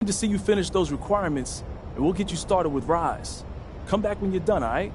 to see you finish those requirements, and we'll get you started with Rise. Come back when you're done, all right?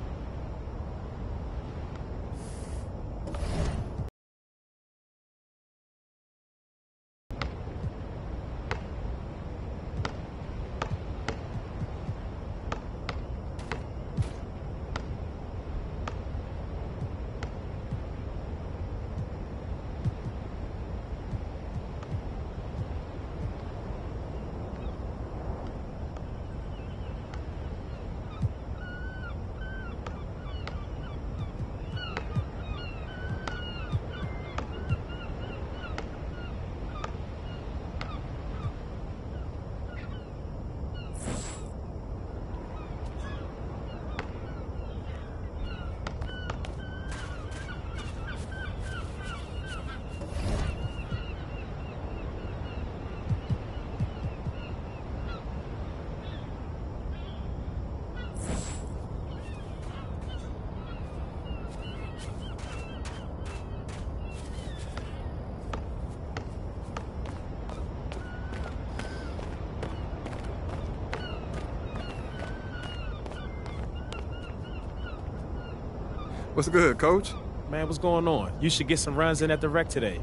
What's good, Coach? Man, what's going on? You should get some runs in at the rec today.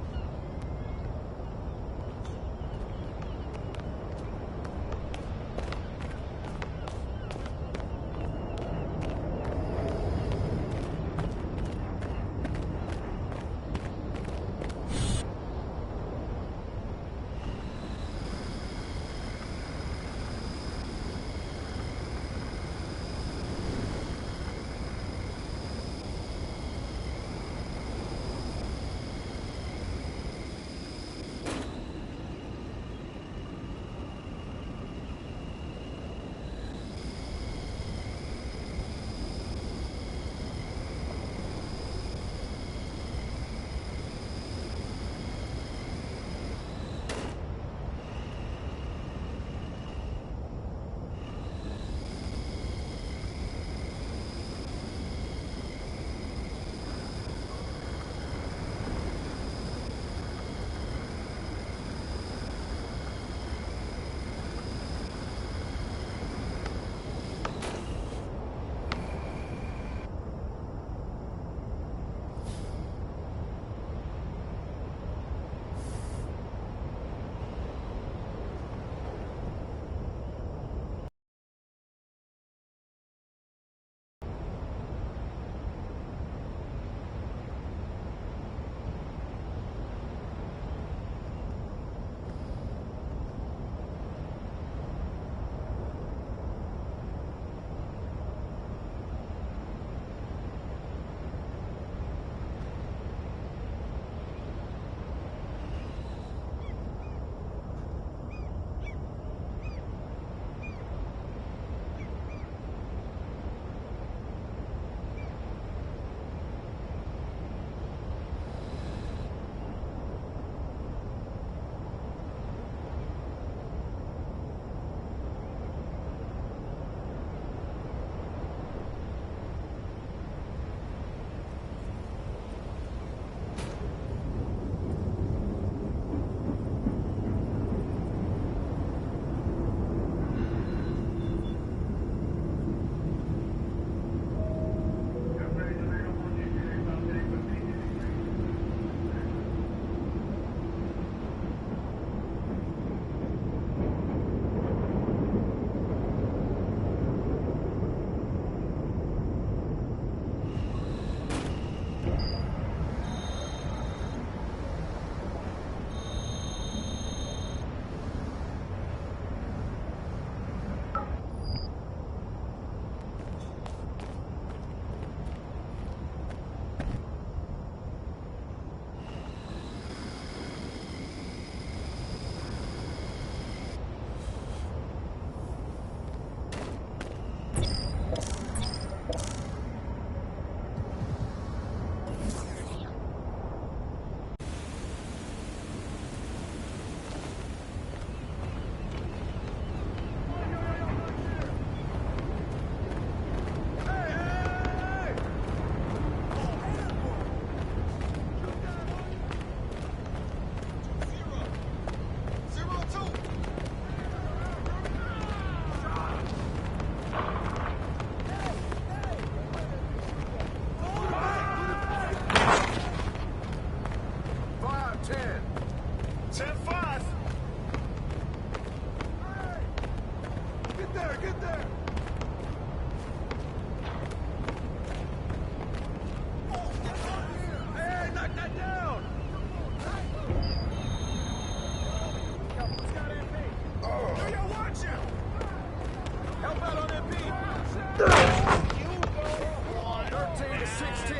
16.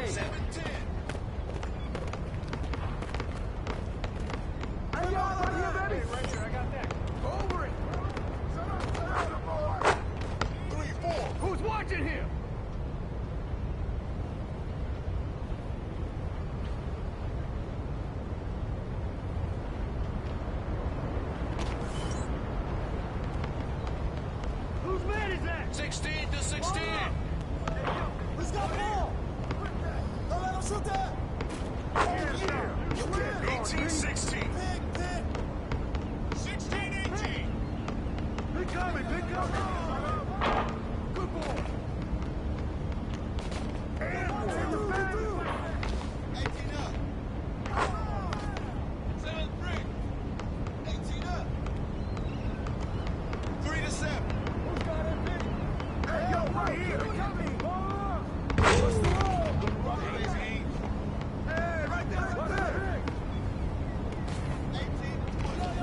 Hey, y'all right here, baby. Right here, I got that. Go over it. Shut up, boy. 3-4. Who's watching here? Whose man is that? 16 to 16. He's got ball. Don't let him shoot that. Oh, yeah. 18-16. Pick. 16-18. Big coming. Good ball. And one. 18 up. 7-3. 18 up. 3 to 7. Who's got it, big? Hey, yo, right here. Coming. What's the roll? Hey, right there. 18 to 20.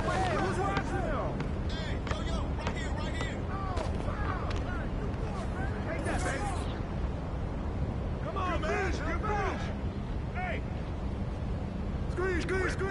Hey, who's watching him? Hey, yo, right here. Take that, baby. Come on, man. Get back. Hey. Screen. Come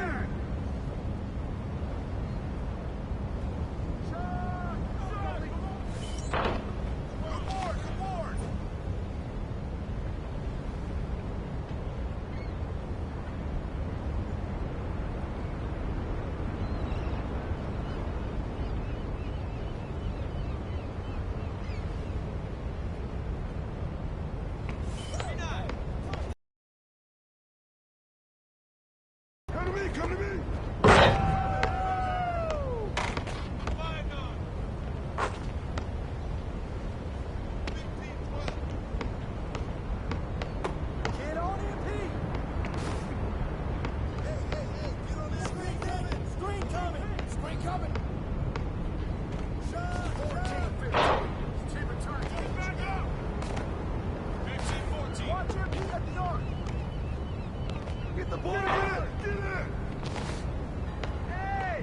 on. Come to me. Get on in, Pete. Hey, get on this screen coming. Screen coming. Shot. 14-15. Keep it tight. Get back up. 15-14. Watch your Pete at the arc. Get the ball. Get in. Hey.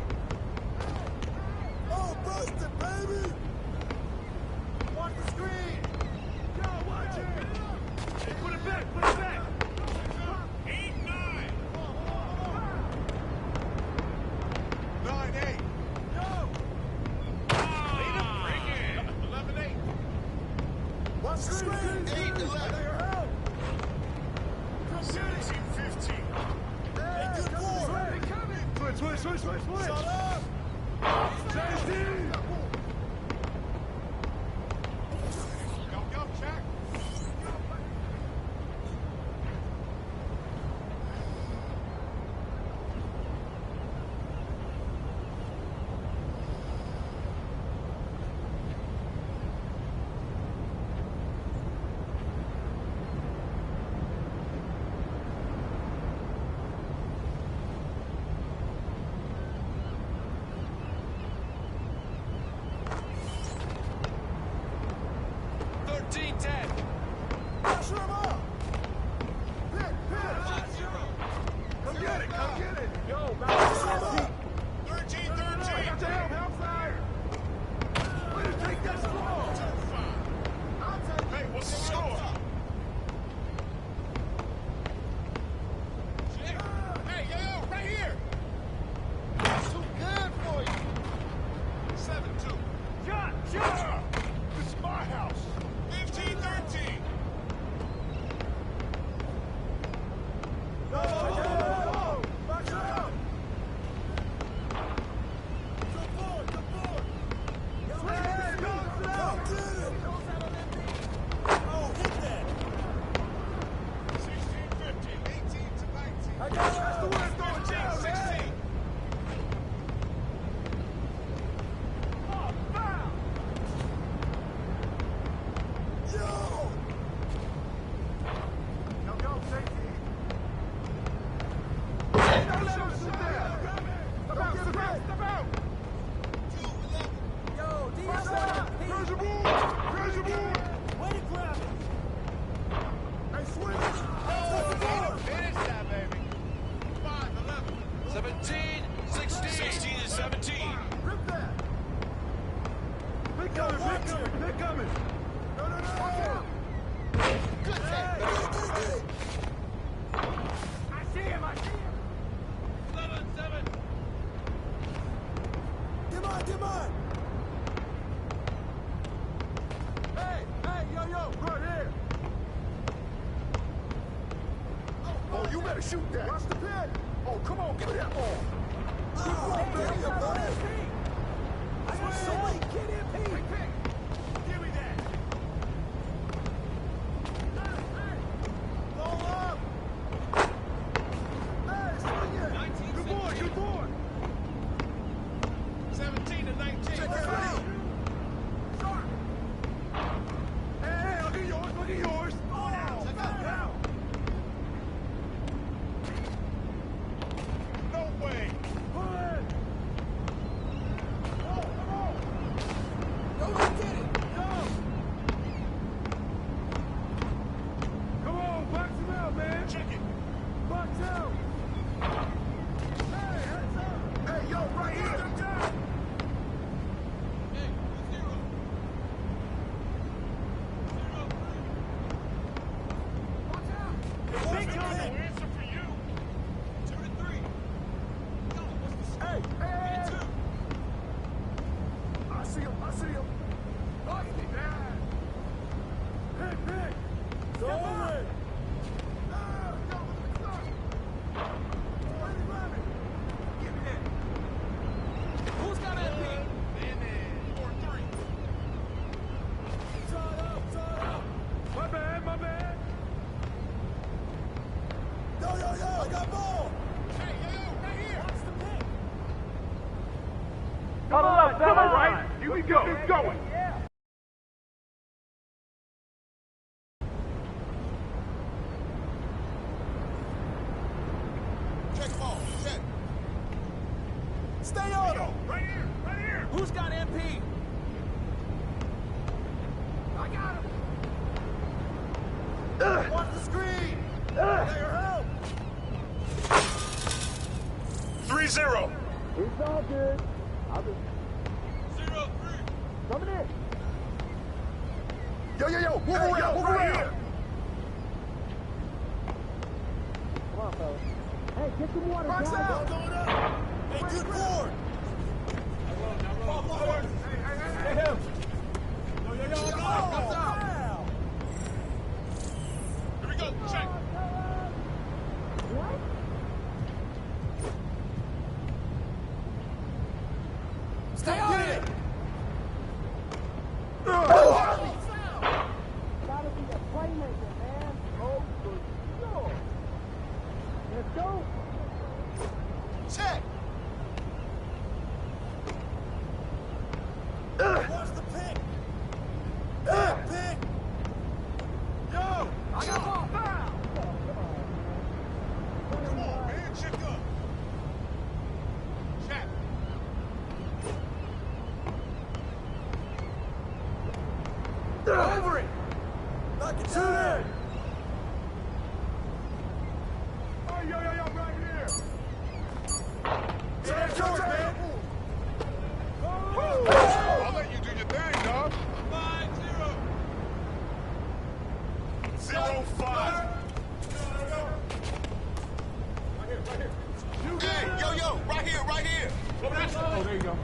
Oh, busted, baby. Watch the screen. Yo, watch it. Hey, put it back. 8-9. 9-8. Yo. Lead him. Break it. 11-8. Watch the screen. 8-11. 17-15. Hey, good ball. Switch. Shut up. 16. Go, Jack. Pressure him up. Pick. Come get it. Yo, bounce. 13-13. Got your help fire. Way to take that ball. Hey, what's the score? Hey, yo, right here. That's too good for you. 7-2. Shot. This is my house. 15-13. better shoot that. Watch the pin. Oh, come on, give me that ball. Oh, man, you buddy. I got somebody get in, Pete. Give me that. Blow up. Hey, swing it. Good boy, good boy. 17 to 19. Check it out. Sharp. Hey, look at yours, look at yours. Oh, check out now. No way. Pull it. Oh, come on. Go get it. Go. Come on, box him out, man. Check it. Box out. Hey, heads up. Hey, yo, right here. Big time. No answer for you. 2 to 3. Yo, what's the Hey, hey, hey. I see him, I see him. Box me, man. Pick, pick. Go away. Go, look at the clock. Ready, ready. Give me that. Who's got that pick? And then 4-3. Shut up. My bad, my bad. Yo, I got ball. Hey, yo, right here. Watch the pick. Come on, Come on, right. Here we go. It's going. Check ball. Check. Stay on him. Right here. Right here. Who's got MP? I got him. Watch the screen. Player help. 3-0. It's all good. I'll just 0-3. coming in. Yo, move around, move around. Here. Come on, fellas. Hey, get some water, Box guys. out. Going up. Hey, good board. Hey, him. Yo. Foul. Here we go. Check. What? Stay on it. Gotta be a playmaker, man. Oh, for sure. Let's go. Check. Watch the pick. Pick. Yo, I got ball. Foul. Come on, man. Check up. Check. Over it. Knock it down. Oh, yo, right here. Check, man. I'll let you do your thing, dog. 5-0. 0-5. Hey, yo, right here. Oh, there you go.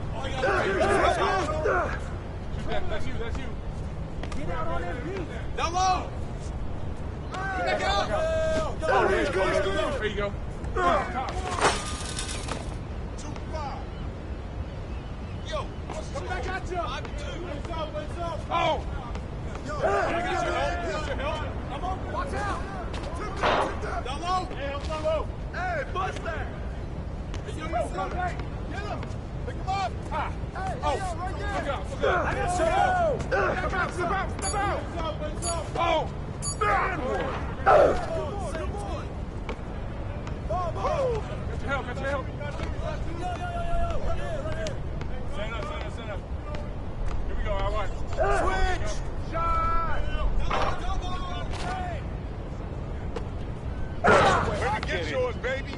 That's you. Get out on MP. Down low. Get back out. There you go. 2-5. Yo, Come back at you. 5-2. What's up? Oh! Yo, I got your help. I'm open. Watch out. Down low. Down low. Hey, bust that. Yo, come back. Get him. Pick him up. Hey, Oh. yo, right there. Look out. I got Step out. Oh! Good boy. Ball. Got your help. Yo. Right here. Stand up. Here we go, all right. Switch. Shot. Way to get yours, baby.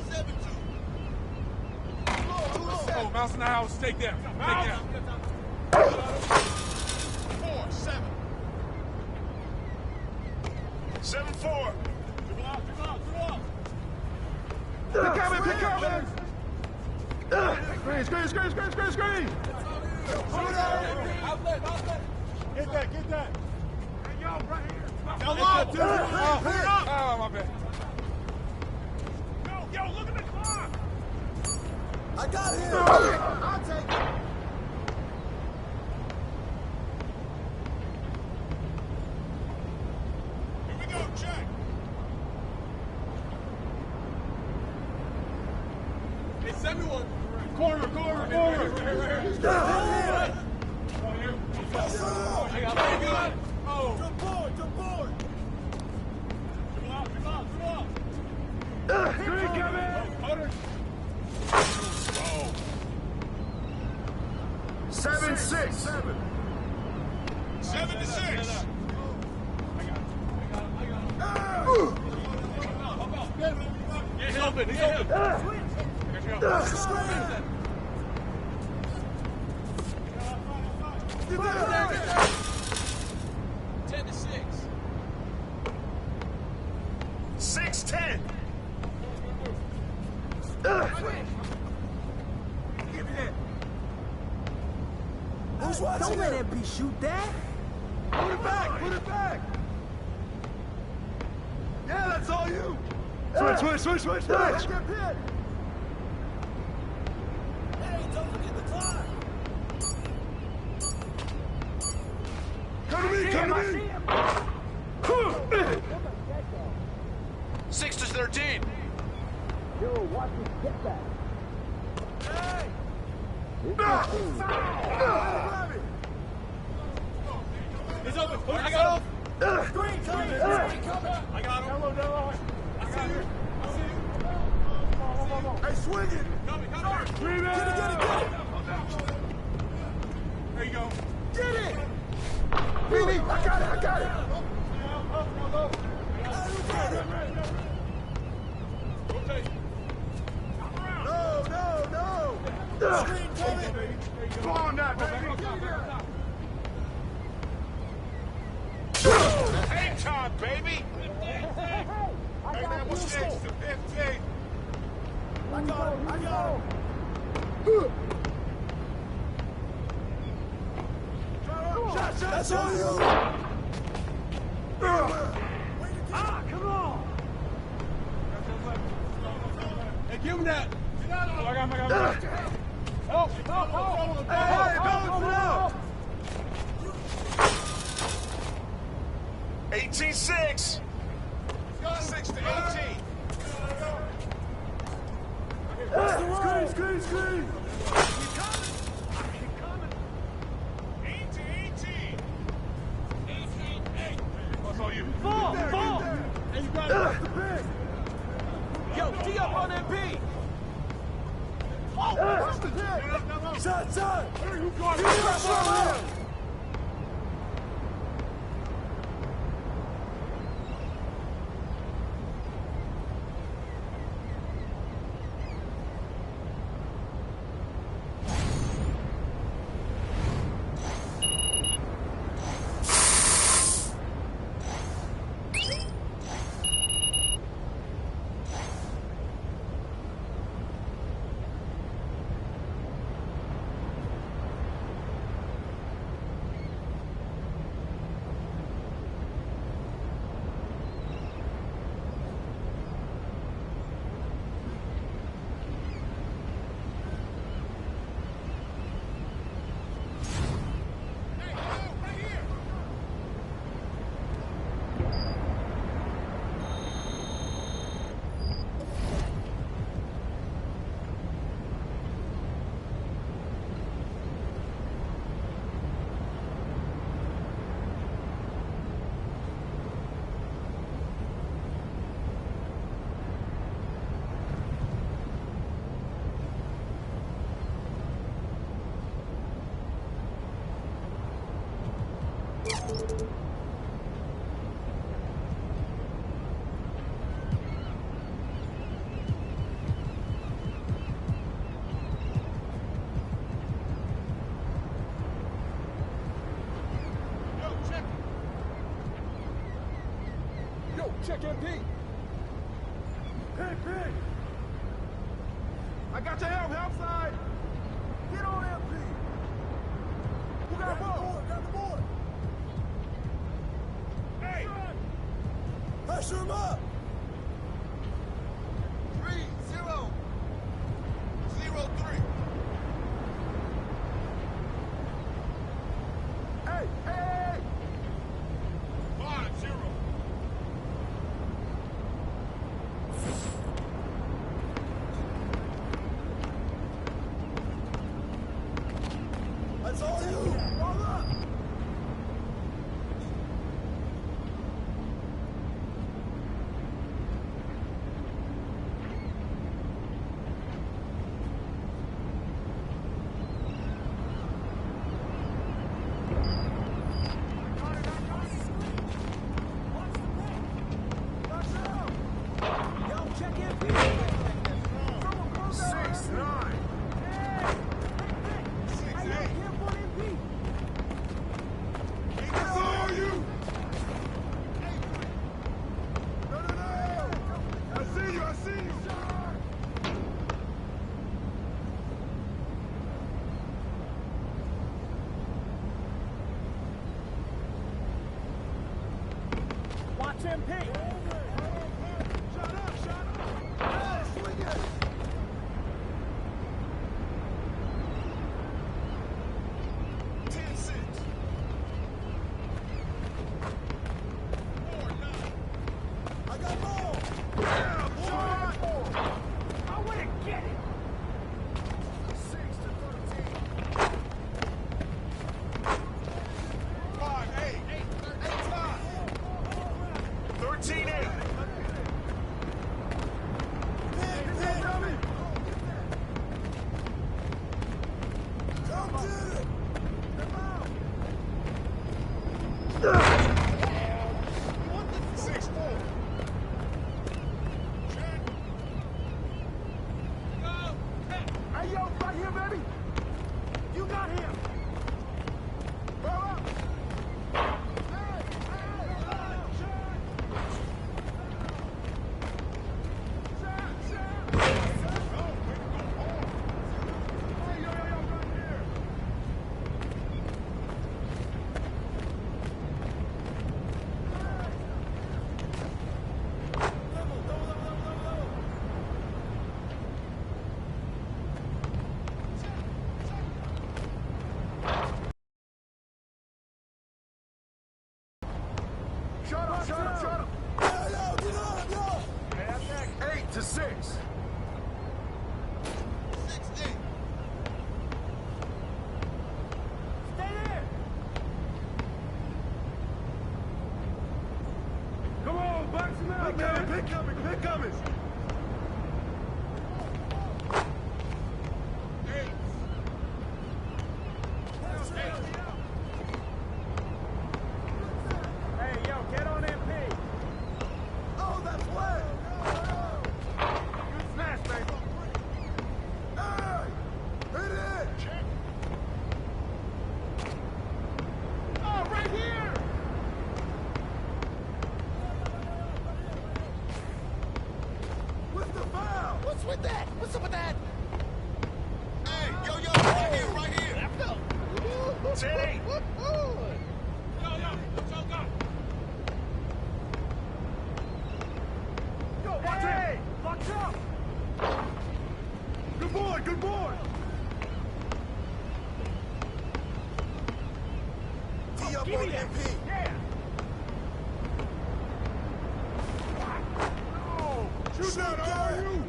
7-2. Oh, mouse in the house. Take that. 4-7. 7-4. Pick coming. Screen. Outlet. Get that. Hey, yo, right here. Down low. Oh, my bad. I got him! I'll take it! Here we go, check. It's everyone! Corner! I got it! Oh! Jump board! Come on! Green coming! Hunter! 7-6! 7 to 6. He's open! Get down! 10 to 6. 6-10! Give me that! Who's watching? Don't let MP shoot that. Put it back! Yeah, that's all you! Switch! Hey, don't forget the clock! Come to me! 6 to 13. Yo, watch this get back. Hey! He's open! I got him! Green coming! I got him! Hello. I see you! Hey, swing it! Coming! Get it! There you go! Get it! Really? I got it! No! Screen coming! Go on that, baby! Hang time, baby. Hey, man, what's next? The 15. I got him! Shot! That's all you! Come on! Hey, give him that! I got him! Oh! Hey, balance it out! 18-6. 6 to 18. Screen! Keep coming. 8 to 18. 18-8. What's all you? Fall. Hey, you got it. That's the big. Yo, D up on MP. What's the hit? Shot! Hey, who got it? Check MP. Hey, big. I got your help side. Get on MP. Who got the ball? Got the board. Hey. Pressure him up. 3-0. 0 03. Hey, hey! 50. That's all you! Roll up! Watch MP. Shut up, shut up! Hey, swing it! I got more! Yeah, boy! I want to get it. 6 to 13. 5, 8. 13, 8. Pig, dummy! Come get it! Come out! 6, 4. Hey, yo, right here, baby! You got him! Go up! Hey, Shut up, shut up, shut up! Yo, get on, yo! 8 to 6. 6, 8. Stay there. Come on, box him out, man! Pick coming, pick coming! 8. Hey, yo, get on MP. Oh, that's wet! Good smash, baby! Hey! Hit it! Check. Oh, right here! What's the foul? What's with that? What's up with that? Hey, yo, right here, right here. 10, 8. Yo, let's all go. Yo, watch it! Watch out! Good boy, good boy! Tee up Give on me that. MP. Yeah. No! Shoot that, are you?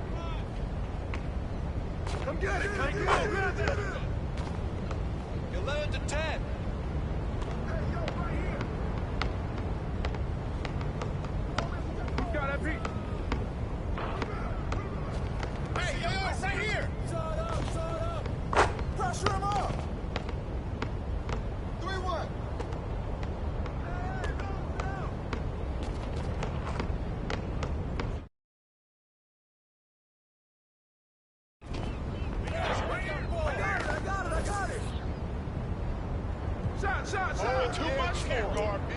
Come get it, Tank! Come on, grab that! 11 to 10. Hey, yo, right here! You got MP. Hey, yo, right here. Shut up! Pressure him up! 3-1. Hey, no! I got it! Shot! Oh, too much here, guard B.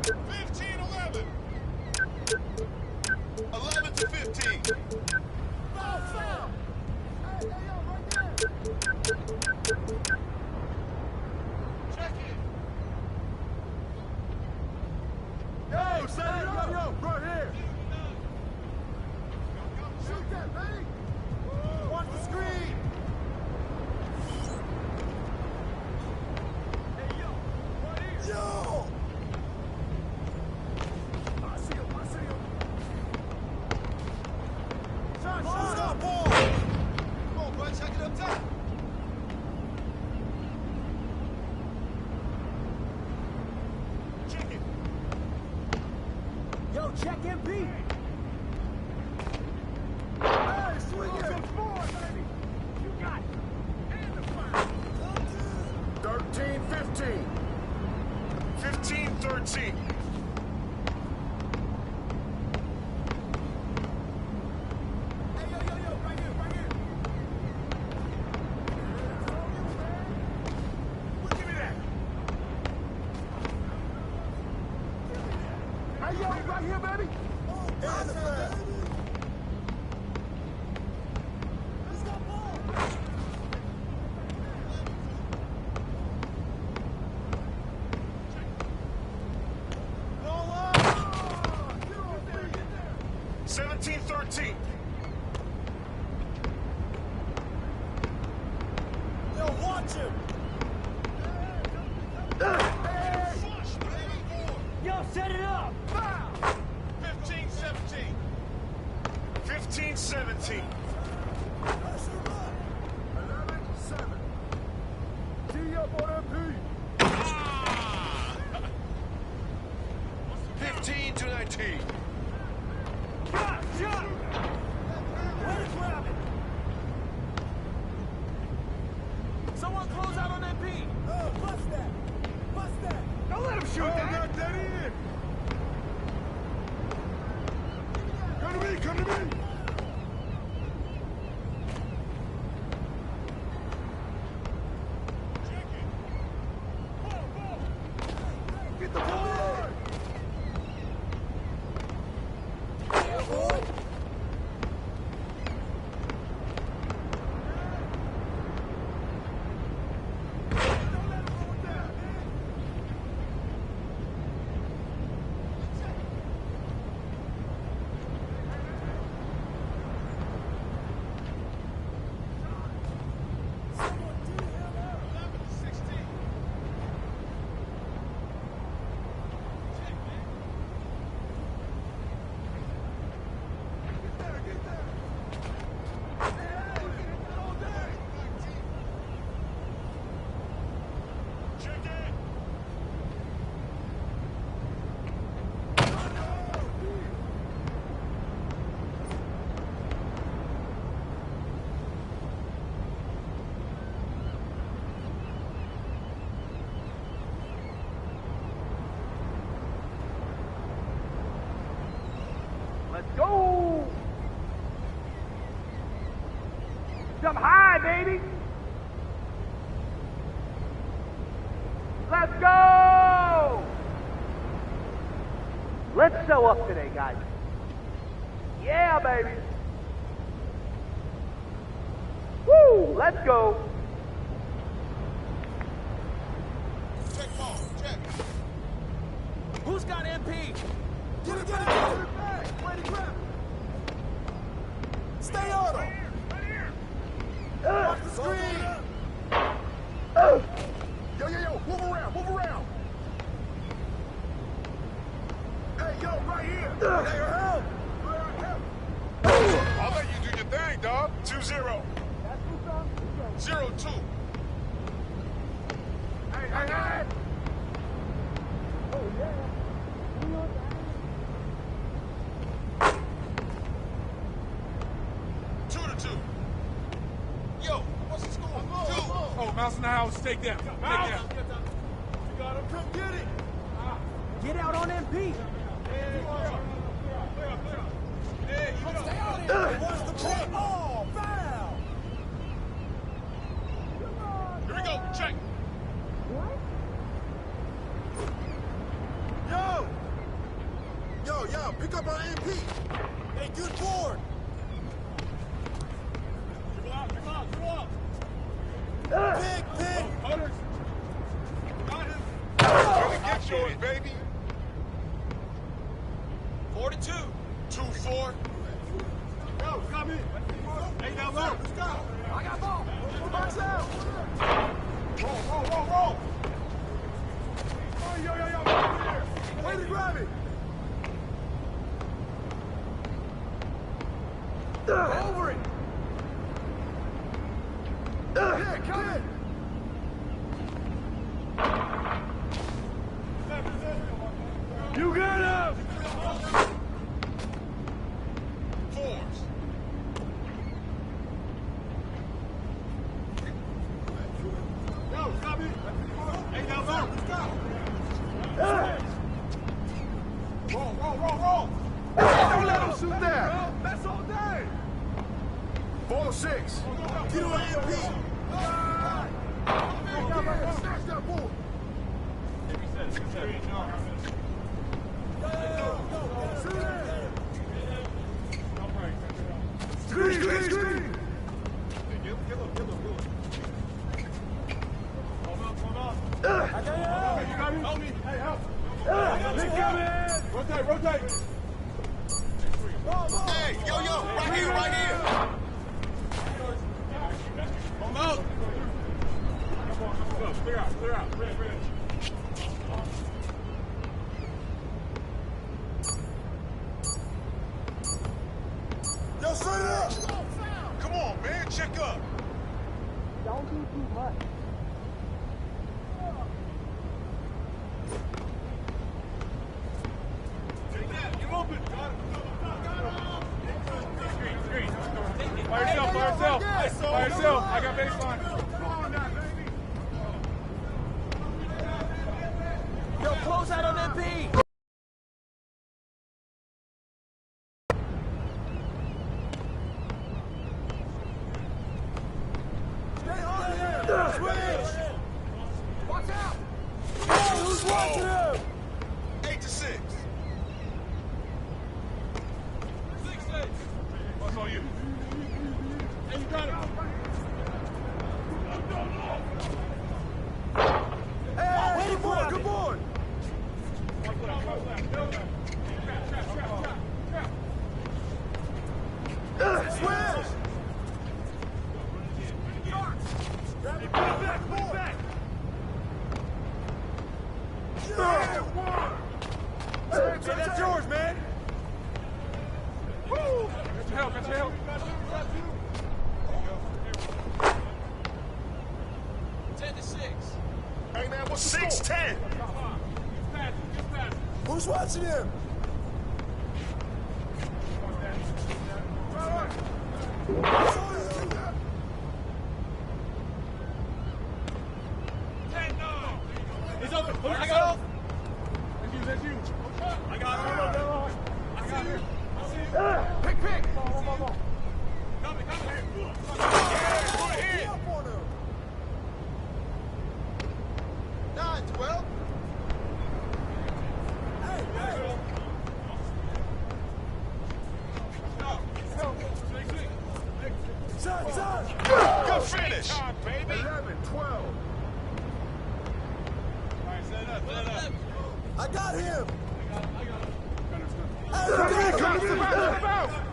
15, 11. 11 to 15. Foul! Hey, yo, right there! Check it. Yo, set it up! Yo, right here! Shoot that, baby! Watch the screen! Yo, check MP. Hey, swing it. Some more, baby. You got it. And the fire. 13-15. 15-13. Hey, yo, right here, right here. Well, give me that. Hey, yo, right here, baby. And the fire. Let's go, ball. Go on. Get on there, get there. 17-13. Yo, watch him. Yo, set it up. 15-17. 15-17. 11-7. Tee up on MP. 15-19. Shot, shot. Way to grab it. Someone close out on MP. Oh, bust that. Bust that. Don't let him shoot that. Got that in. Come to me, come to me. Get the ball. Let's go. Jump high, baby. Let's go. Let's show up today, guys. Yeah, baby. Woo, let's go. Check ball, check. Who's got MP? Get it back. Way to grab it. Stay on him. Right here. Watch the screen. Yo, move around. Hey, yo, right here. Hey, your help. I'll let you do your thing, dog. 2-0. 0-2. Hey. Oh, yeah. 2-2. Yo, what's the score? 2. Oh, Mouse in the house. Take down. You got him. Come get it. Get out on MP. Stay out here. What's the play? Oh, foul. Here we go, check. Yo, pick up our MP. Hey, good board. Big. Get yours, baby. 42. 2-4. Yo, come in. Hey, now low. Let's go. I got ball. Box out. Roll. Oh, yo. Way to grab it. Over it. Here, come in. You got him. Roll. Don't let him shoot that. That's all day. 4-6. Get on MP. Snatch that board. Screen. Rotate. Hey, yo, right here. Come out. Clear out. Red. Yo, set it up. Come on, man, check up. Don't do too much. You open. By yourself. I got baseline. Come on now, baby. Yo, close out on MP. Stay on here. Switch. Watch out. Who's watching him? 8-6. 6-6. What's on you? Hey, you got it. Hey, good board. Switch. Grab it back. Hey, that's yours, man. Woo! Got your help. 10-6. Hey, man, what's 6-10? Who's watching him? He's open. I got him. That's you. I got him. Pick. Coming. Here. 9-12. Son. Good finish. 11-12. Set up. I got him.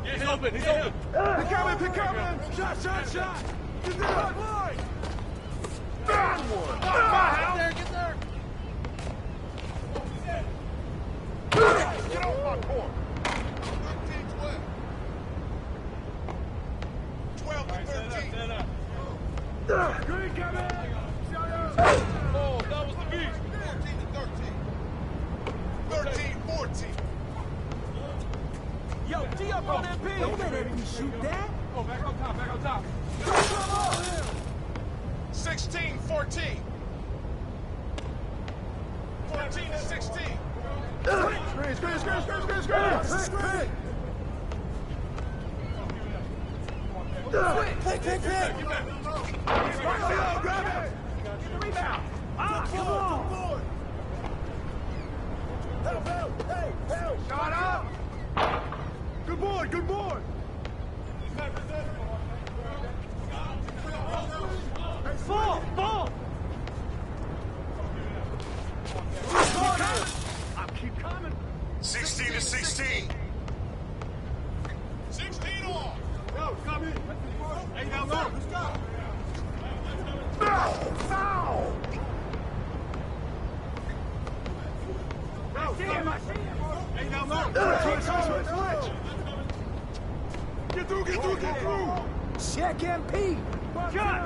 He's open. Pick coming. Shot. Get there. Bad one. Get there. Get off my court. 13-12. 12-13. Green coming. Oh, that was the beat. 13-14. Yo, D up on MP. Don't let MP shoot that. Oh, back on top. 16-14. 14-16. Screen. Pick. Grab it. Get the rebound. Come on. Help. Shot up. Good board. Ball. Keep coming. 16-16. 16 on. Yo, come in. Hey, now look. Let's go. Foul. Hey, now look. Get through. Check MP. Shot.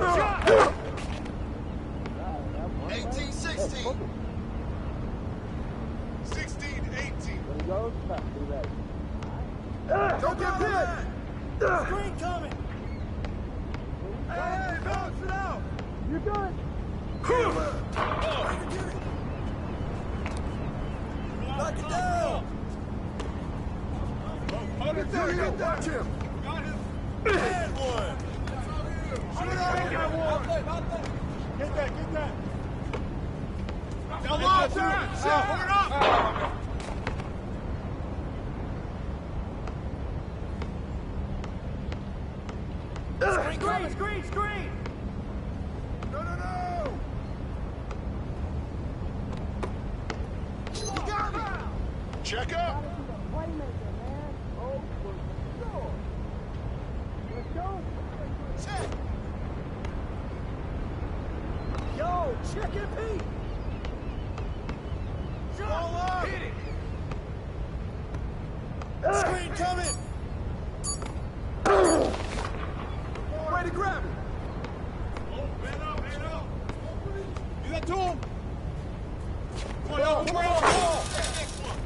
18-16. 16-18. Don't get hit. Screen coming. Hey, bounce it out. You good? Knock it down. Get that, Jim. Got him. Bad one. Get that. Come on, sir. Put it up. Screen! No. You got me. Check up. Playmaker, man. Oh, for sure. Let's go. Check. Yo, check it, Pete. Ball up. Hit it. Screen coming. Way to grab it. Oh, man up. Do that to him. Come on, ball. Next one.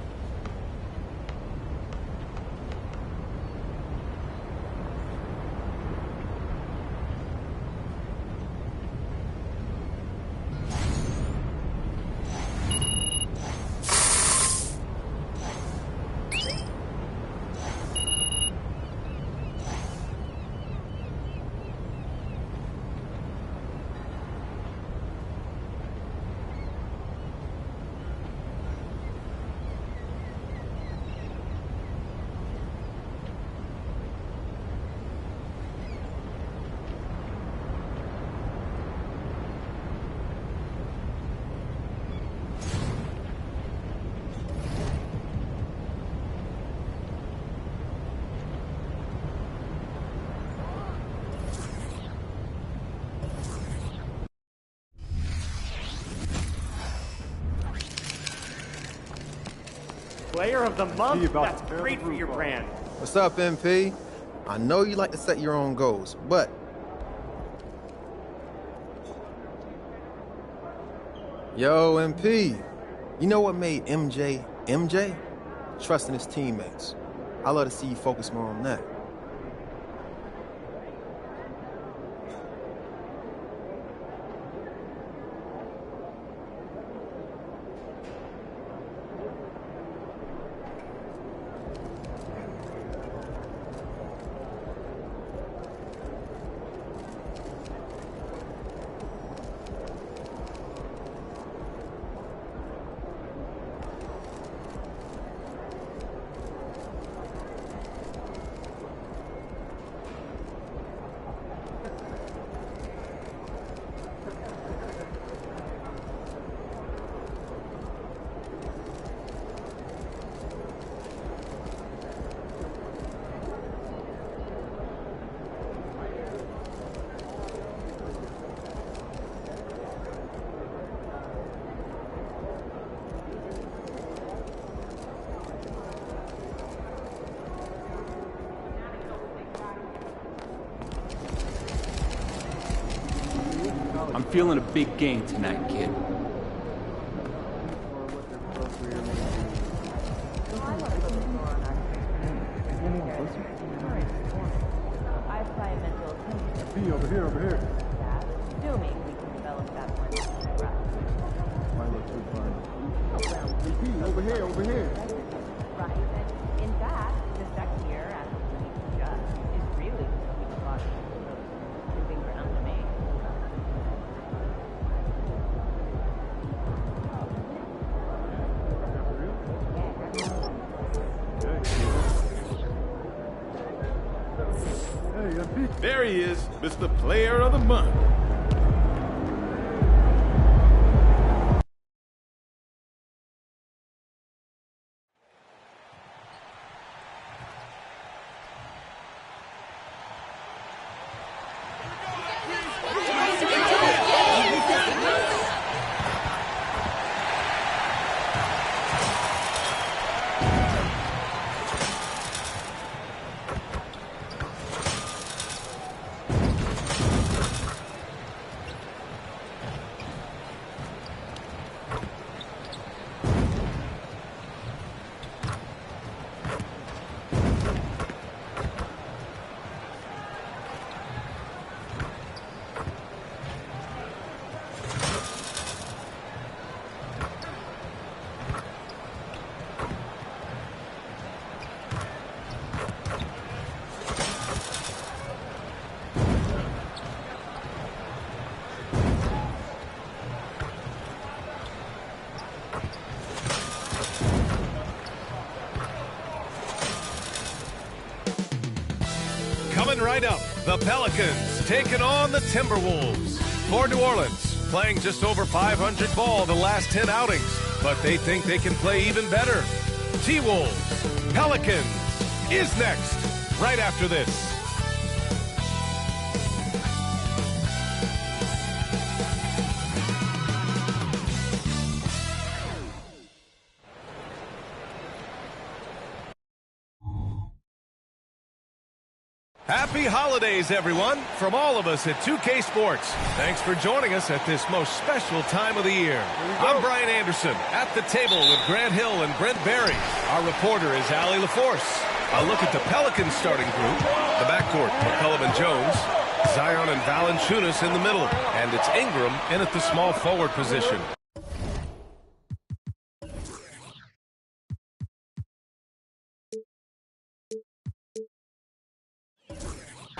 Player of the month? That's great for your brand. What's up, MP? I know you like to set your own goals, but... Yo, MP, you know what made MJ MJ? Trusting his teammates. I love to see you focus more on that. I'm feeling a big game tonight, kid. Over here. Assuming we can develop that one. Might look too fun. Over here. Right. And in fact, the second year as a police judge is really looking a lot of moving ground to me. There he is, Mr. Player of the Month. Coming right up, the Pelicans taking on the Timberwolves. For New Orleans, playing just over 500 ball the last 10 outings, but they think they can play even better. T-Wolves, Pelicans is next, right after this. Happy holidays, everyone, from all of us at 2K Sports. Thanks for joining us at this most special time of the year. I'm Brian Anderson, at the table with Grant Hill and Brent Barry. Our reporter is Allie LaForce. A look at the Pelicans starting group. The backcourt, McCollum and Jones. Zion and Valanciunas in the middle. And it's Ingram in at the small forward position.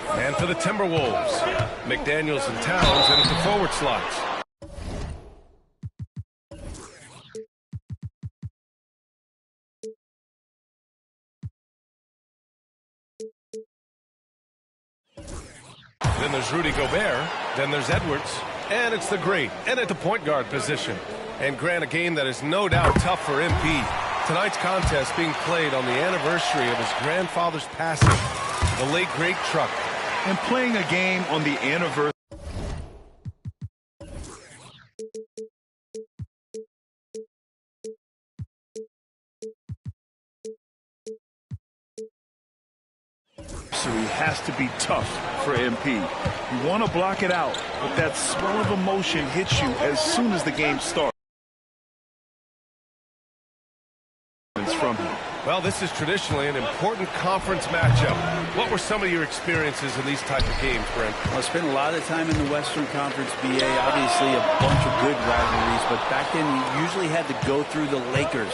And for the Timberwolves, McDaniels and Towns in at the forward slots. Then there's Rudy Gobert, then there's Edwards, and it's the great, and at the point guard position. And Grant, a game that is no doubt tough for MP. Tonight's contest being played on the anniversary of his grandfather's passing, the late great Truck. And playing a game on the anniversary. Has to be tough for MP. You want to block it out, but that swell of emotion hits you as soon as the game starts. From him. Well, this is traditionally an important conference matchup. What were some of your experiences in these type of games, Brent? Well, I spent a lot of time in the Western Conference, BA. Obviously, a bunch of good rivalries, but back then you usually had to go through the Lakers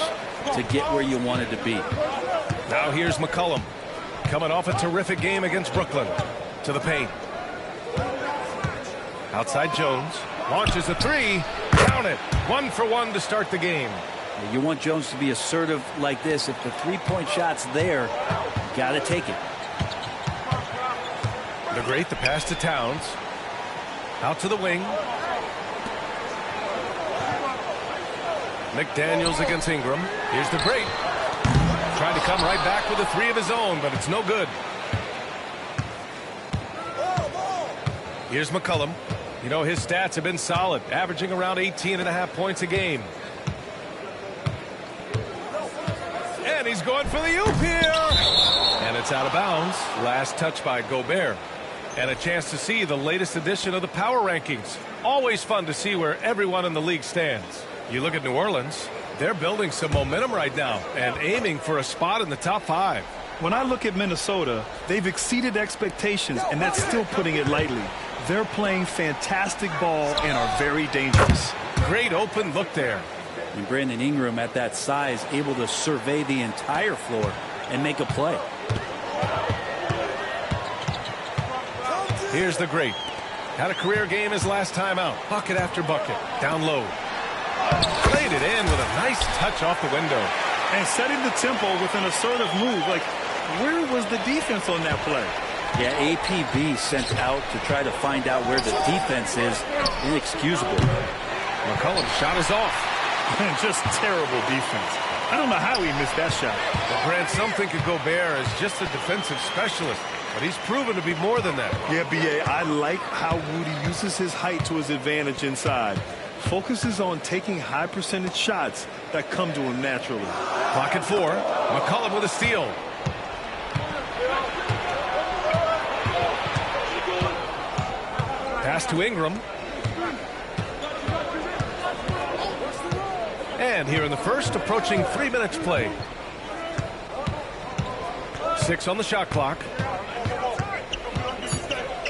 to get where you wanted to be. Now here's McCollum, coming off a terrific game against Brooklyn. To the paint. Outside Jones, launches a three, count it, 1 for 1 to start the game. You want Jones to be assertive like this. If the three-point shot's there, you got to take it. The great, the pass to Towns. Out to the wing. McDaniels against Ingram. Here's the great. Trying to come right back with a three of his own, but it's no good. Here's McCollum. You know, his stats have been solid, averaging around 18.5 points a game. And he's going for the oop here. And it's out of bounds. Last touch by Gobert. And a chance to see the latest edition of the power rankings. Always fun to see where everyone in the league stands. You look at New Orleans, they're building some momentum right now and aiming for a spot in the top 5. When I look at Minnesota, they've exceeded expectations, and that's still putting it lightly. They're playing fantastic ball and are very dangerous. Great open look there. And Brandon Ingram at that size able to survey the entire floor and make a play. Here's the great. Had a career game his last time out. Bucket after bucket. Down low. Played it in with a nice touch off the window. And setting the tempo with an assertive move. Like, where was the defense on that play? Yeah, APB sent out to try to find out where the defense is. Inexcusable. McCollum's shot is off. And just terrible defense. I don't know how he missed that shot. Well, Grant, some think of Gobert as just a defensive specialist, but he's proven to be more than that. Yeah, B.A., I like how Rudy uses his height to his advantage inside. Focuses on taking high percentage shots that come to him naturally. Clock at 4. McCollum with a steal. Pass to Ingram. And here in the first, approaching 3 minutes played. 6 on the shot clock.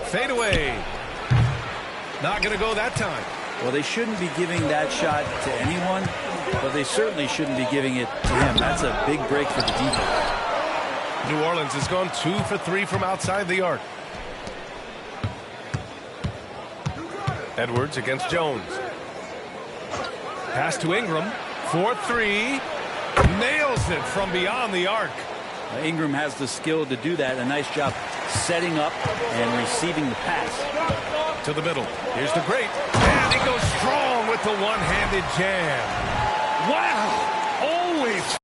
Fade away. Not going to go that time. Well, they shouldn't be giving that shot to anyone, but they certainly shouldn't be giving it to him. That's a big break for the defense. New Orleans has gone 2 for 3 from outside the arc. Edwards against Jones. Pass to Ingram. 4-3. Nails it from beyond the arc. Ingram has the skill to do that. A nice job setting up and receiving the pass. To the middle. Here's the great. And he goes strong with the one-handed jam. Wow! Always.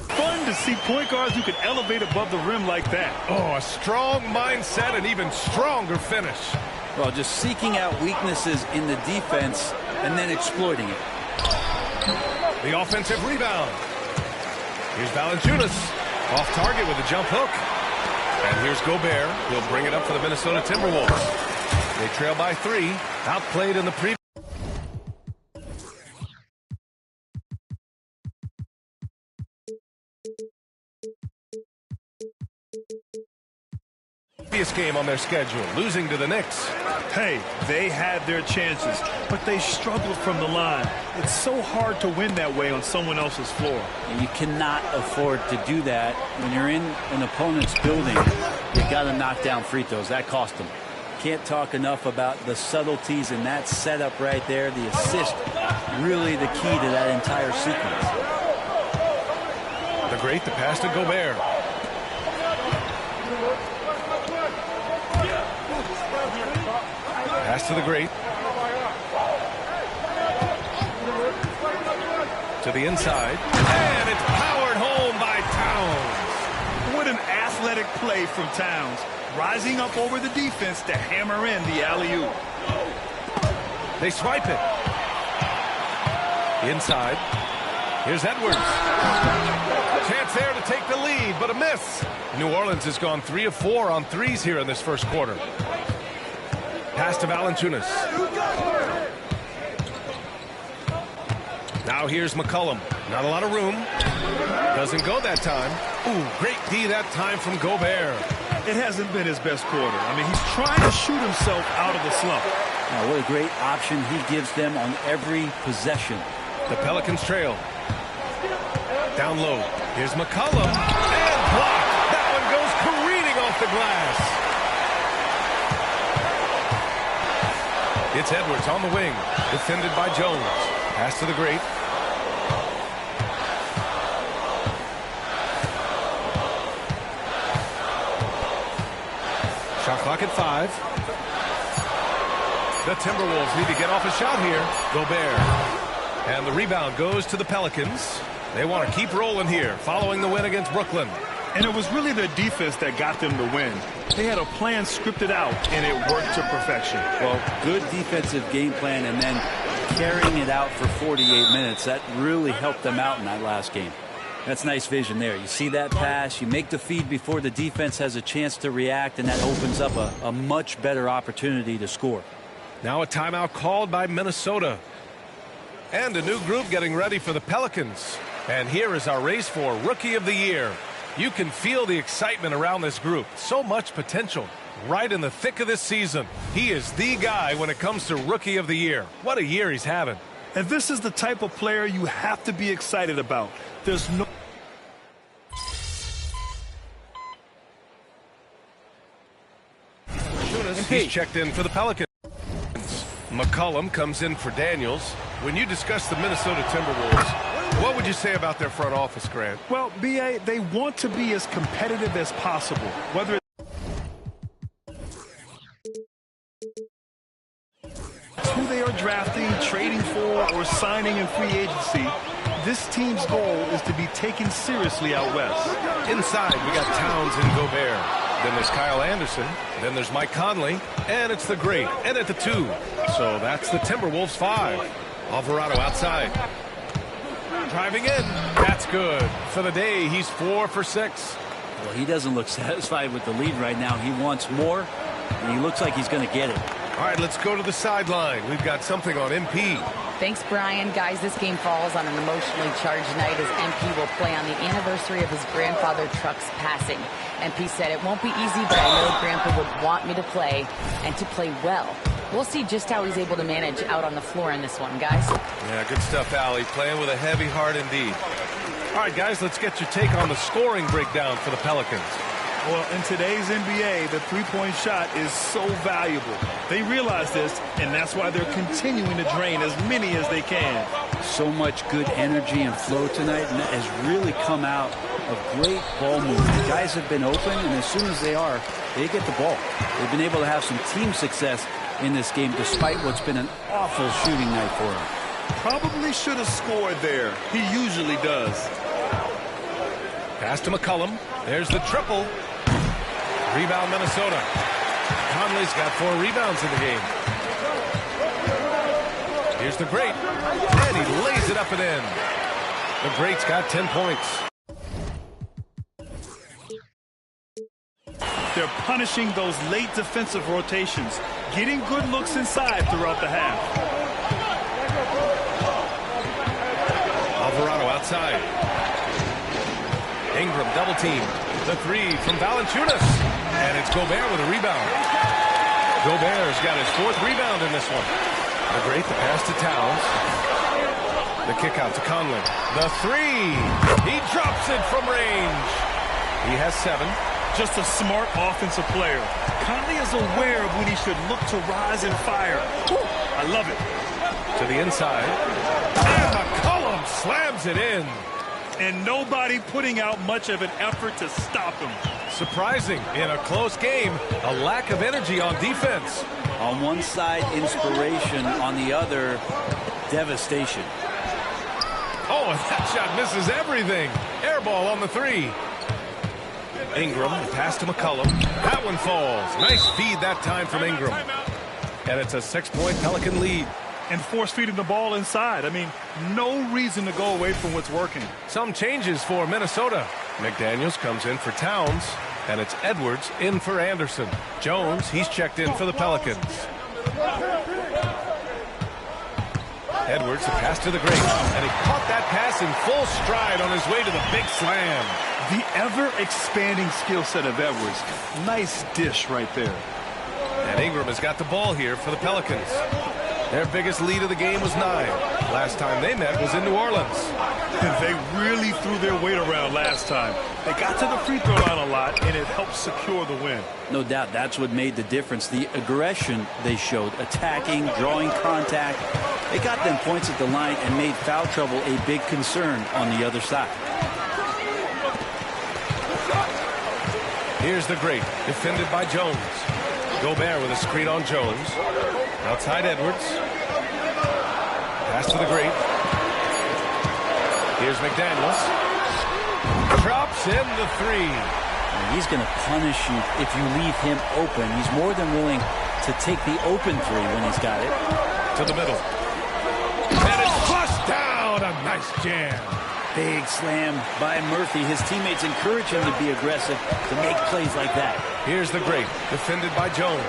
Fun to see point guards who can elevate above the rim like that. Oh, a strong mindset and even stronger finish. Well, just seeking out weaknesses in the defense and then exploiting it. The offensive rebound. Here's Valanciunas. Off target with a jump hook. And here's Gobert. He'll bring it up for the Minnesota Timberwolves. They trail by 3. Outplayed in the previous. Game on their schedule, losing to the Knicks. Hey, they had their chances, but they struggled from the line. It's so hard to win that way on someone else's floor. And you cannot afford to do that when you're in an opponent's building. You got to knock down free throws. That cost them. Can't talk enough about the subtleties in that setup right there. The assist, really the key to that entire sequence. The great, the pass to Gobert. Pass to the great. To the inside. And it's powered home by Towns. What an athletic play from Towns. Rising up over the defense to hammer in the alley-oop. They swipe it. Inside. Here's Edwards. Chance there to take the lead, but a miss. New Orleans has gone 3 of 4 on threes here in this first quarter. Pass to Valanciunas. Now here's McCollum. Not a lot of room. Doesn't go that time. Ooh, great D that time from Gobert. It hasn't been his best quarter. I mean, he's trying to shoot himself out of the slump. Now, what a great option he gives them on every possession. The Pelicans trail. Down low. Here's McCollum. And blocked. That one goes careening off the glass. It's Edwards on the wing, defended by Jones. Pass to the great. Shot clock at 5. The Timberwolves need to get off a shot here. Gobert. And the rebound goes to the Pelicans. They want to keep rolling here, following the win against Brooklyn. And it was really the defense that got them the win. They had a plan scripted out, and it worked to perfection. Well, good defensive game plan and then carrying it out for 48 minutes. That really helped them out in that last game. That's nice vision there. You see that pass, you make the feed before the defense has a chance to react, and that opens up a much better opportunity to score. Now a timeout called by Minnesota. And a new group getting ready for the Pelicans. And here is our race for Rookie of the Year. You can feel the excitement around this group. So much potential right in the thick of this season. He is the guy when it comes to Rookie of the Year. What a year he's having. And this is the type of player you have to be excited about. There's no... He's checked in for the Pelicans. McCollum comes in for Daniels. When you discuss the Minnesota Timberwolves, what would you say about their front office, Grant? Well, B.A., they want to be as competitive as possible. Whether it's who they are drafting, trading for, or signing in free agency, this team's goal is to be taken seriously out west. Inside, we got Towns and Gobert. Then there's Kyle Anderson. Then there's Mike Conley. And it's the great. And at the 2. So that's the Timberwolves 5. Alvarado outside. Driving in. That's good. For the day, he's 4 for 6. Well, he doesn't look satisfied with the lead right now. He wants more, and he looks like he's going to get it. All right, let's go to the sideline. We've got something on MP. Thanks, Brian. Guys, this game falls on an emotionally charged night as MP will play on the anniversary of his grandfather Truck's passing. MP said, "It won't be easy, but I know Grandpa would want me to play and to play well." We'll see just how he's able to manage out on the floor in this one, guys. Yeah, good stuff, Allie. Playing with a heavy heart indeed. All right, guys, let's get your take on the scoring breakdown for the Pelicans. Well, in today's NBA, the three-point shot is so valuable. They realize this, and that's why they're continuing to drain as many as they can. So much good energy and flow tonight, and that has really come out of great ball movement. Guys have been open, and as soon as they are, they get the ball. They've been able to have some team success in this game despite what's been an awful shooting night for them. Probably should have scored there. He usually does. Pass to McCollum. There's the triple. Rebound, Minnesota. Conley's got 4 rebounds in the game. Here's the Great. And he lays it up and in. The Great's got 10 points. They're punishing those late defensive rotations, getting good looks inside throughout the half. Alvarado outside. Ingram double team. The 3 from Valanciunas. And it's Gobert with a rebound. Gobert's got his 4th rebound in this one. The Great, the pass to Towns. The kick out to Conley. The 3. He drops it from range. He has 7. Just a smart offensive player. Conley is aware of when he should look to rise and fire. Whew, I love it. To the inside. And McCollum slams it in. And nobody putting out much of an effort to stop him. Surprising in a close game, a lack of energy on defense. On one side, inspiration. On the other, devastation. Oh, and that shot misses everything. Air ball on the 3. Ingram, pass to McCollum. That one falls. Nice feed that time from Ingram. And it's a 6-point Pelican lead. And force-feeding the ball inside. I mean, no reason to go away from what's working. Some changes for Minnesota. McDaniels comes in for Towns. And it's Edwards in for Anderson. Jones, he's checked in for the Pelicans. Edwards, the pass to the Great. And he caught that pass in full stride on his way to the big slam. The ever-expanding skill set of Edwards. Nice dish right there. And Ingram has got the ball here for the Pelicans. Their biggest lead of the game was 9. Last time they met was in New Orleans. And they really threw their weight around last time. They got to the free throw line a lot, and it helped secure the win. No doubt that's what made the difference. The aggression they showed, attacking, drawing contact. It got them points at the line and made foul trouble a big concern on the other side. Here's the Great, defended by Jones. Gobert with a screen on Jones. Outside Edwards. Pass to the Great. Here's McDaniels. Drops in the 3. And he's going to punish you if you leave him open. He's more than willing to take the open 3 when he's got it. To the middle. And it's flushed down. A nice jam. Big slam by Murphy. His teammates encourage him to be aggressive, to make plays like that. Here's the Great, defended by Jones.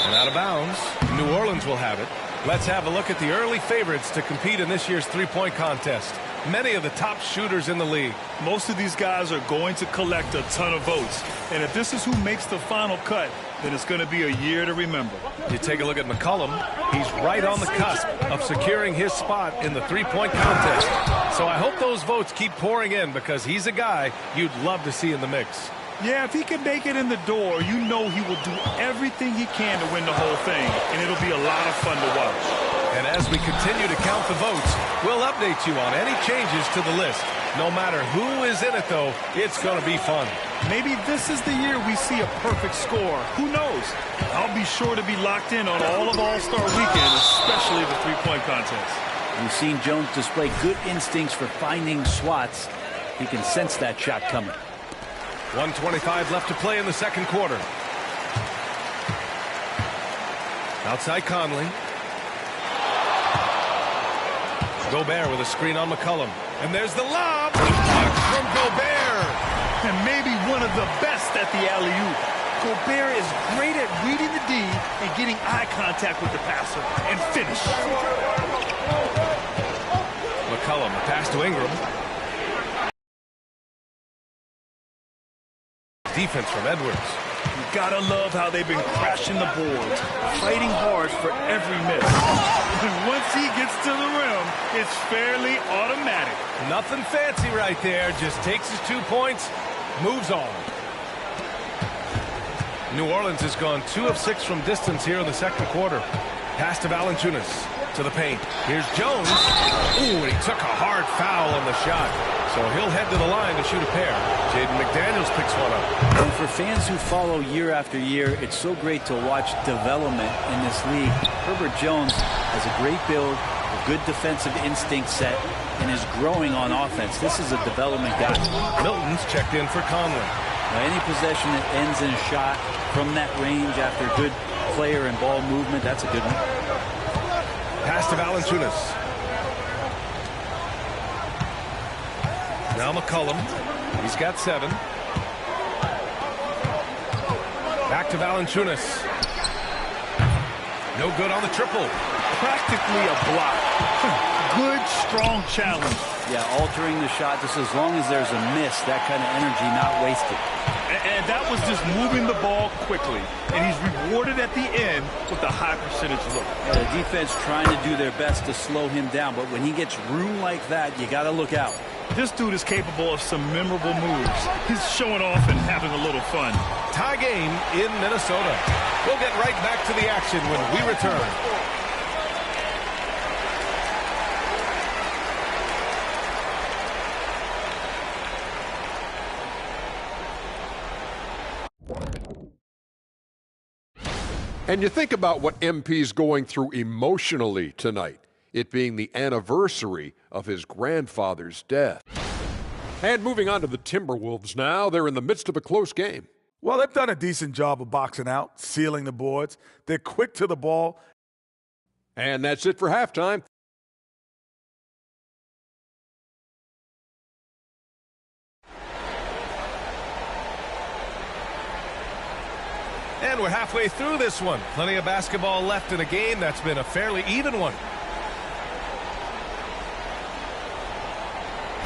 And out of bounds, New Orleans will have it. Let's have a look at the early favorites to compete in this year's three-point contest. Many of the top shooters in the league. Most of these guys are going to collect a ton of votes. And if this is who makes the final cut, then it's going to be a year to remember. You take a look at McCollum. He's right on the cusp of securing his spot in the three-point contest. So I hope those votes keep pouring in because he's a guy you'd love to see in the mix. Yeah, if he can make it in the door, you know he will do everything he can to win the whole thing. And it'll be a lot of fun to watch. And as we continue to count the votes, we'll update you on any changes to the list. No matter who is in it, though, it's going to be fun. Maybe this is the year we see a perfect score. Who knows? I'll be sure to be locked in on all of All-Star Weekend, especially the three-point contest. We've seen Jones display good instincts for finding swats. He can sense that shot coming. 1:25 left to play in the second quarter. Outside Conley. Gobert with a screen on McCollum. And there's the lob. From Gobert. And maybe one of the best at the alley-oop. Gobert is great at reading the D and getting eye contact with the passer and finish. McCollum, a pass to Ingram. Defense from Edwards. You gotta love how they've been crashing the boards, fighting hard for every miss. And once he gets to the rim, it's fairly automatic. Nothing fancy right there. Just takes his 2 points, moves on. New Orleans has gone 2 of 6 from distance here in the second quarter. Pass to Valanciunas. To the paint. Here's Jones. Ooh, and he took a hard foul on the shot. So he'll head to the line to shoot a pair. Jaden McDaniels picks one up. And for fans who follow year after year, it's so great to watch development in this league. Herbert Jones has a great build, a good defensive instinct set, and is growing on offense. This is a development guy. Milton's checked in for Conley. Now, any possession that ends in a shot from that range after good player and ball movement, that's a good one. Pass to Valanciunas. Now McCollum. He's got 7. Back to Valanciunas. No good on the triple. Practically a block. Good, strong challenge. Yeah, altering the shot just as long as there's a miss, that kind of energy not wasted. And that was just moving the ball quickly. And he's rewarded at the end with a high percentage look. Yeah, the defense trying to do their best to slow him down, but when he gets room like that, you got to look out. This dude is capable of some memorable moves. He's showing off and having a little fun. Tie game in Minnesota. We'll get right back to the action when we return. And you think about what MP's going through emotionally tonight, it being the anniversary of his grandfather's death. And moving on to the Timberwolves now, they're in the midst of a close game. Well, they've done a decent job of boxing out, sealing the boards. They're quick to the ball. And that's it for halftime. And we're halfway through this one. Plenty of basketball left in a game that's been a fairly even one.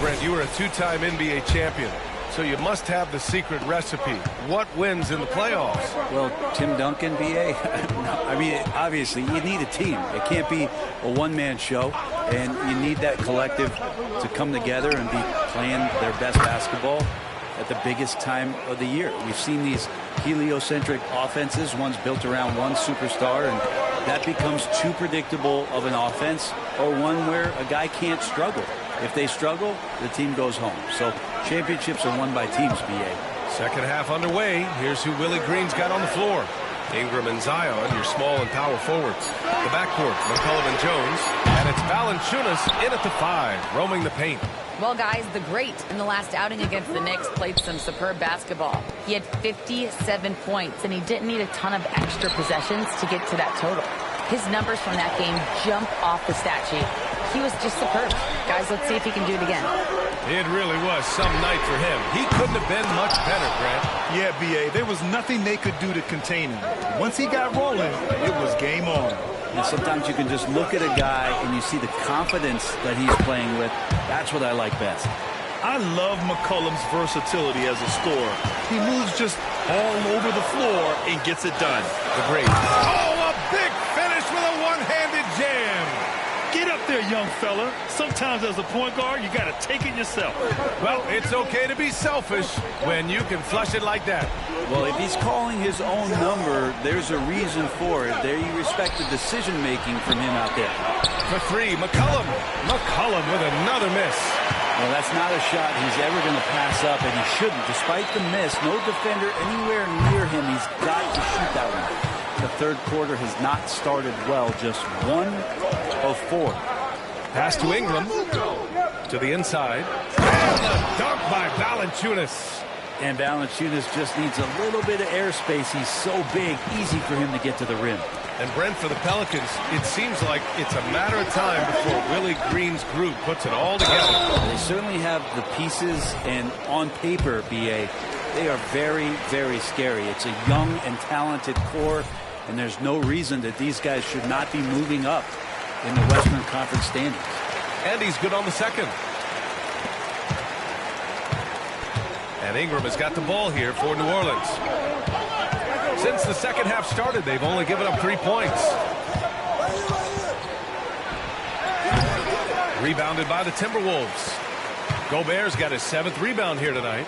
Brent, you were a 2-time NBA champion, so you must have the secret recipe. What wins in the playoffs? Well, Tim Duncan, B.A., I mean, obviously, you need a team. It can't be a one-man show, and you need that collective to come together and be playing their best basketball at the biggest time of the year. We've seen these heliocentric offenses, one's built around one superstar, and that becomes too predictable of an offense, or one where a guy can't struggle. If they struggle, the team goes home. So championships are won by teams, B.A. Second half underway. Here's who Willie Green's got on the floor. Ingram and Zion, your small and power forwards. The backcourt, McCollum and Jones. And it's Valanciunas in at the 5, roaming the paint. Well, guys, the great in the last outing against the Knicks played some superb basketball. He had 57 points, and he didn't need a ton of extra possessions to get to that total. His numbers from that game jump off the stat sheet. He was just superb. Guys, let's see if he can do it again. It really was some night for him. He couldn't have been much better, Grant. Yeah, B.A., there was nothing they could do to contain him. Once he got rolling, it was game on. And sometimes you can just look at a guy and you see the confidence that he's playing with. That's what I like best. I love McCollum's versatility as a scorer. He moves just all over the floor and gets it done. The great. Oh, a big finish with a one-handed jam. Get up there, young fella. Sometimes as a point guard, you got to take it yourself. Well, it's okay to be selfish when you can flush it like that. Well, if he's calling his own number, there's a reason for it. There you respect the decision-making from him out there. For 3, McCollum. McCollum with another miss. Well, that's not a shot he's ever going to pass up, and he shouldn't. Despite the miss, no defender anywhere near him. He's got to shoot that one. The third quarter has not started well, just 1 of 4. Pass to Ingram, to the inside, and a dunk by Valanciunas. And Valanciunas just needs a little bit of airspace. He's so big, easy for him to get to the rim. And Brent, for the Pelicans, it seems like it's a matter of time before Willie Green's group puts it all together. They certainly have the pieces, and on paper, B.A., they are very, very scary. It's a young and talented core, and there's no reason that these guys should not be moving up in the Western Conference standings. And he's good on the second. And Ingram has got the ball here for New Orleans. Since the second half started, they've only given up 3 points. Rebounded by the Timberwolves. Gobert's got his 7th rebound here tonight.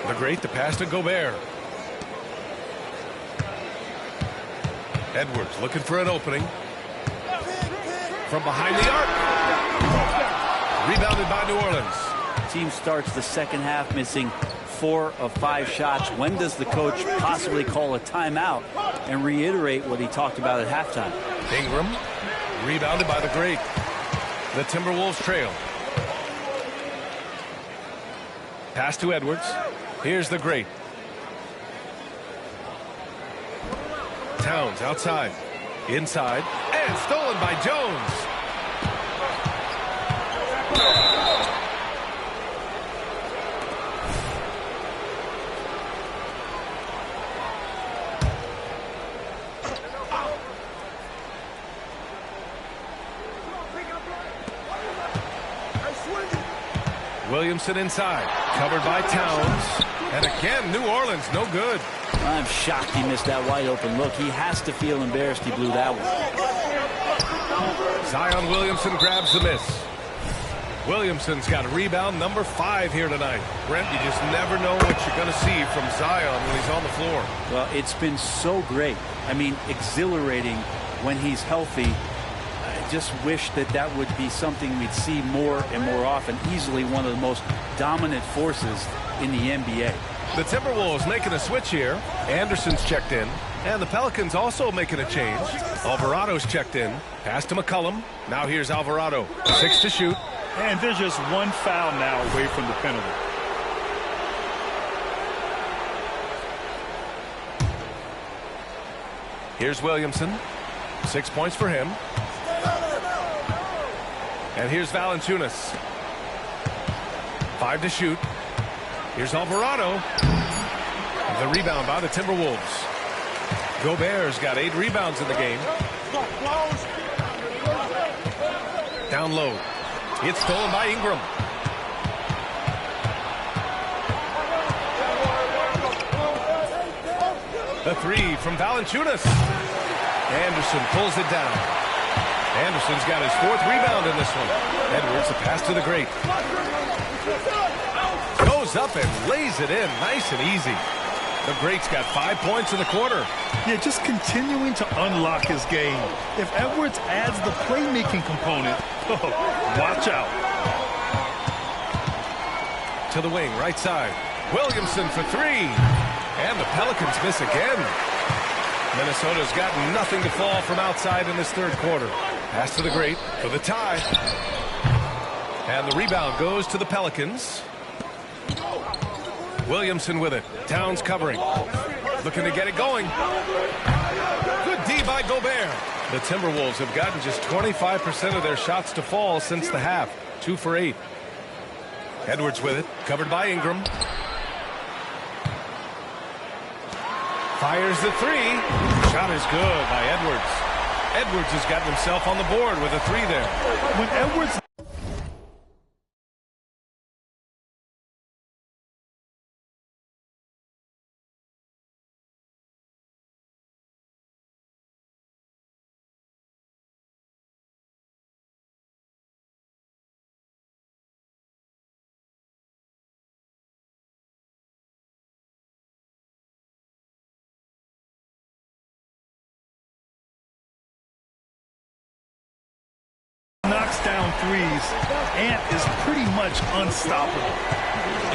The great, the pass to Gobert. Edwards looking for an opening. From behind the arc. Rebounded by New Orleans. Team starts the second half missing 4 of 5 shots. When does the coach possibly call a timeout and reiterate what he talked about at halftime? Ingram, rebounded by the great. The Timberwolves trail. Pass to Edwards. Here's the great. Towns outside. Inside. And stolen by Jones. Williamson inside. Covered by Towns. And again, New Orleans, no good. I'm shocked he missed that wide open look. He has to feel embarrassed he blew that one. Zion Williamson grabs the miss. Williamson's got rebound number 5 here tonight. Brent, you just never know what you're going to see from Zion when he's on the floor. Well, it's been so great. I mean, exhilarating when he's healthy. I just wish that that would be something we'd see more and more often. Easily one of the most dominant forces in the NBA. The Timberwolves making a switch here. Anderson's checked in. And the Pelicans also making a change. Alvarado's checked in. Pass to McCollum. Now here's Alvarado. 6 to shoot. And there's just one foul now away from the penalty. Here's Williamson. 6 points for him. And here's Valanciunas. 5 to shoot. Here's Alvarado. The rebound by the Timberwolves. Gobert's got 8 rebounds in the game. Down low. It's stolen by Ingram. The 3 from Valanciunas. Anderson pulls it down. Anderson's got his 4th rebound in this one. Edwards, a pass to the great. Goes up and lays it in nice and easy. The great's got 5 points in the quarter. Yeah, just continuing to unlock his game. If Edwards adds the playmaking component, watch out. To the wing, right side. Williamson for 3. And the Pelicans miss again. Minnesota's got nothing to fall from outside in this 3rd quarter. Pass to the great for the tie. And the rebound goes to the Pelicans. Williamson with it. Towns covering. Looking to get it going. Good D by Gobert. The Timberwolves have gotten just 25% of their shots to fall since the half. 2 for 8. Edwards with it. Covered by Ingram. Fires the 3. Shot is good by Edwards. Edwards has gotten himself on the board with a 3 there. When Edwards... knocks down threes, Ant is pretty much unstoppable.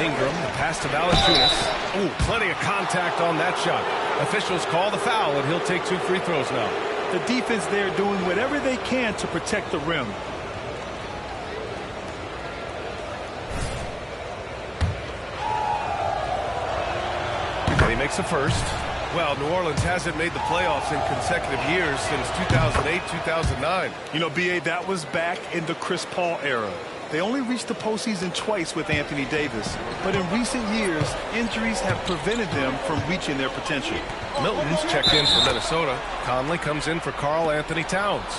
Ingram, the pass to Valanciunas. Ooh, plenty of contact on that shot. Officials call the foul, and he'll take 2 free throws now. The defense there doing whatever they can to protect the rim. And he makes a first. Well, New Orleans hasn't made the playoffs in consecutive years since 2008-2009. You know, B.A., that was back in the Chris Paul era. They only reached the postseason twice with Anthony Davis. But in recent years, injuries have prevented them from reaching their potential. Milton's checked in for Minnesota. Conley comes in for Karl Anthony Towns.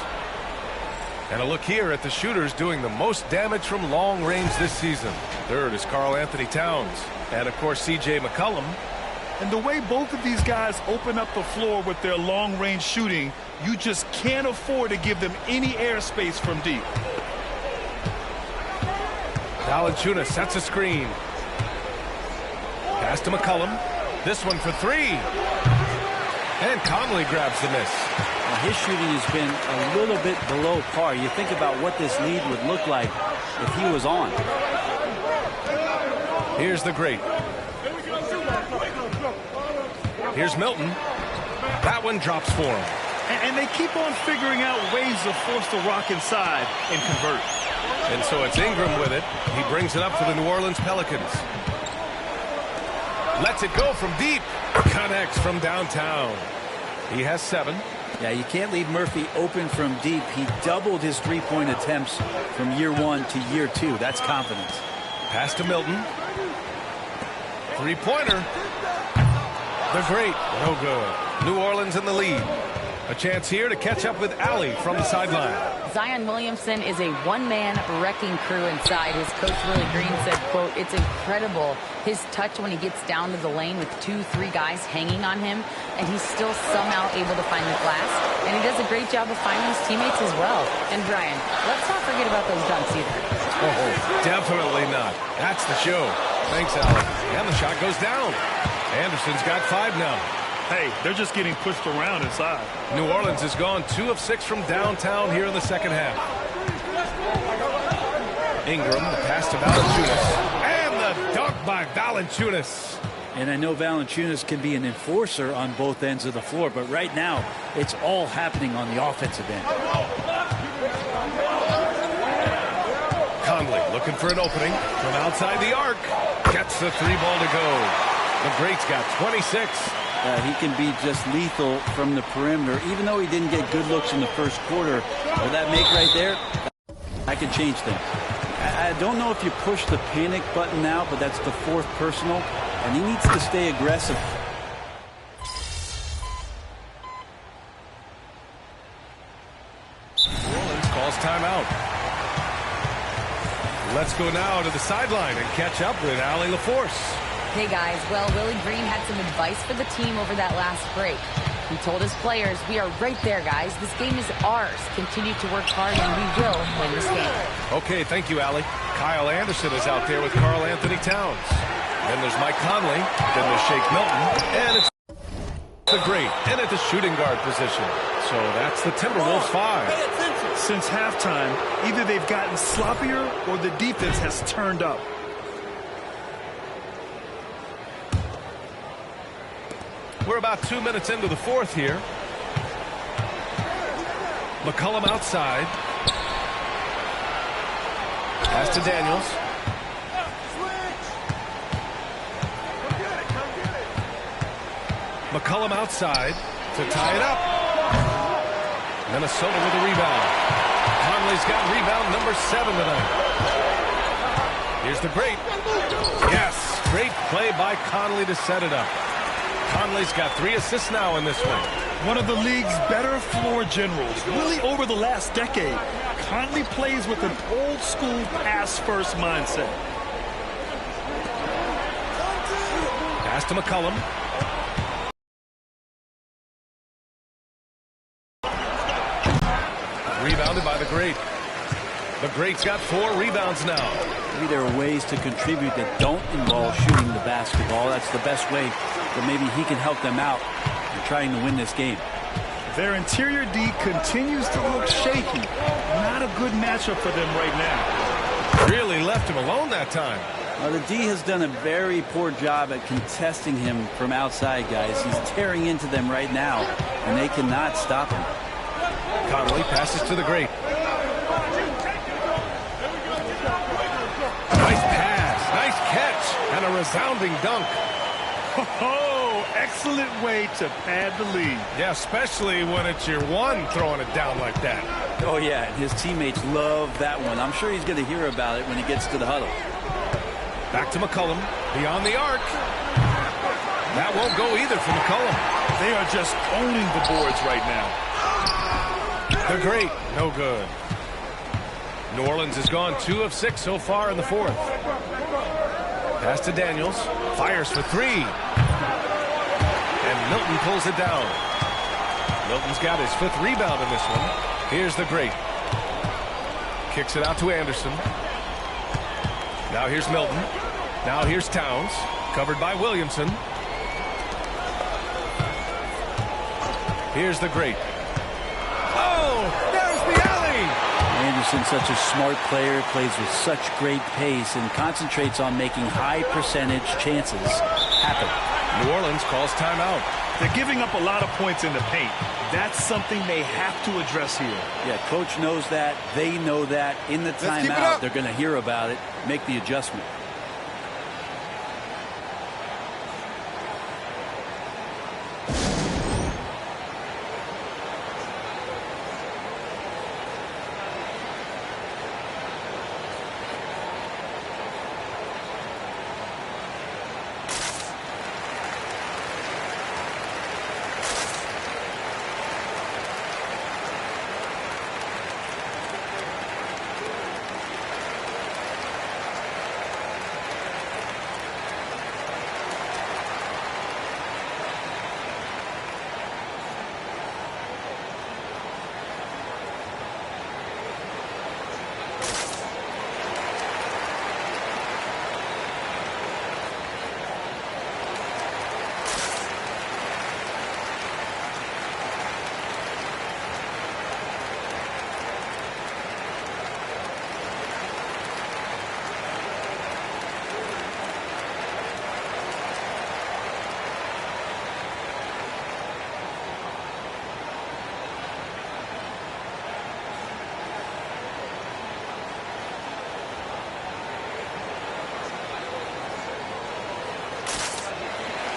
And a look here at the shooters doing the most damage from long range this season. 3rd is Karl Anthony Towns. And, of course, C.J. McCollum. And the way both of these guys open up the floor with their long-range shooting, you just can't afford to give them any airspace from deep. Valanciunas sets a screen. Pass to McCollum. This one for 3. And Conley grabs the miss. Well, his shooting has been a little bit below par. You think about what this lead would look like if he was on. Here's the great. Here's Milton. That one drops for him. And they keep on figuring out ways to force the rock inside and convert. And so it's Ingram with it. He brings it up for the New Orleans Pelicans. Lets it go from deep. Connects from downtown. He has 7. Yeah, you can't leave Murphy open from deep. He doubled his three-point attempts from year 1 to year 2. That's confidence. Pass to Milton. Three-pointer. The great. No good. New Orleans in the lead. A chance here to catch up with Allie from the sideline. Zion Williamson is a one-man wrecking crew inside. His coach, Willie Green, said, quote, "It's incredible. His touch when he gets down to the lane with 2-3 guys hanging on him, and he's still somehow able to find the glass. And he does a great job of finding his teammates as well." And Brian, let's not forget about those dunks either. Oh, definitely not. That's the show. Thanks, Allie. And the shot goes down. Anderson's got 5 now. Hey, they're just getting pushed around inside. New Orleans has gone 2 of 6 from downtown here in the second half. Ingram, the pass to Valanciunas. And the dunk by Valanciunas. And I know Valanciunas can be an enforcer on both ends of the floor, but right now, it's all happening on the offensive end. Conley looking for an opening from outside the arc. Gets the 3-ball to go. The great's got 26. He can be just lethal from the perimeter. Even though he didn't get good looks in the first quarter, with that make right there, I can change things. I don't know if you push the panic button now, but that's the 4th personal, and he needs to stay aggressive. New Orleans calls timeout. Let's go now to the sideline and catch up with Allie LaForce. Hey guys, well, Willie Green had some advice for the team over that last break. He told his players, "We are right there, guys. This game is ours. Continue to work hard and we will win this game." Okay, thank you, Allie. Kyle Anderson is out there with Karl Anthony Towns. Then there's Mike Conley. Then there's Shake Milton. And it's the great in at the shooting guard position. So that's the Timberwolves 5. Since halftime, either they've gotten sloppier or the defense has turned up. We're about 2 minutes into the 4th here. McCollum outside. Pass to Daniels. McCollum outside to tie it up. Minnesota with a rebound. Conley's got rebound number 7 tonight. Here's the great. Yes, great play by Conley to set it up. Conley's got 3 assists now in this one. One of the league's better floor generals, really over the last decade. Conley plays with an old-school pass-first mindset. Pass to McCollum. Rebounded by the great. The great's got 4 rebounds now. Maybe there are ways to contribute that don't involve shooting the basketball. That's the best way that maybe he can help them out in trying to win this game. Their interior D continues to look shaky. Not a good matchup for them right now. Really left him alone that time. The D has done a very poor job at contesting him from outside, guys. He's tearing into them right now, and they cannot stop him. Conley passes to the great. Nice pass, nice catch, and a resounding dunk. Oh, excellent way to pad the lead. Yeah, especially when it's your one throwing it down like that. Oh, yeah, and his teammates love that one. I'm sure he's going to hear about it when he gets to the huddle. Back to McCollum, beyond the arc. That won't go either for McCollum. They are just owning the boards right now. The great, no good. New Orleans has gone 2 of 6 so far in the 4th. Pass to Daniels, fires for 3. And Milton pulls it down. Milton's got his 5th rebound in this one. Here's the great. Kicks it out to Anderson. Now here's Milton. Now here's Towns, covered by Williamson. Here's the great. Williamson, such a smart player, plays with such great pace and concentrates on making high percentage chances happen. New Orleans calls timeout. They're giving up a lot of points in the paint. That's something they have to address here. Yeah, coach knows that. They know that. In the timeout, they're going to hear about it, make the adjustment.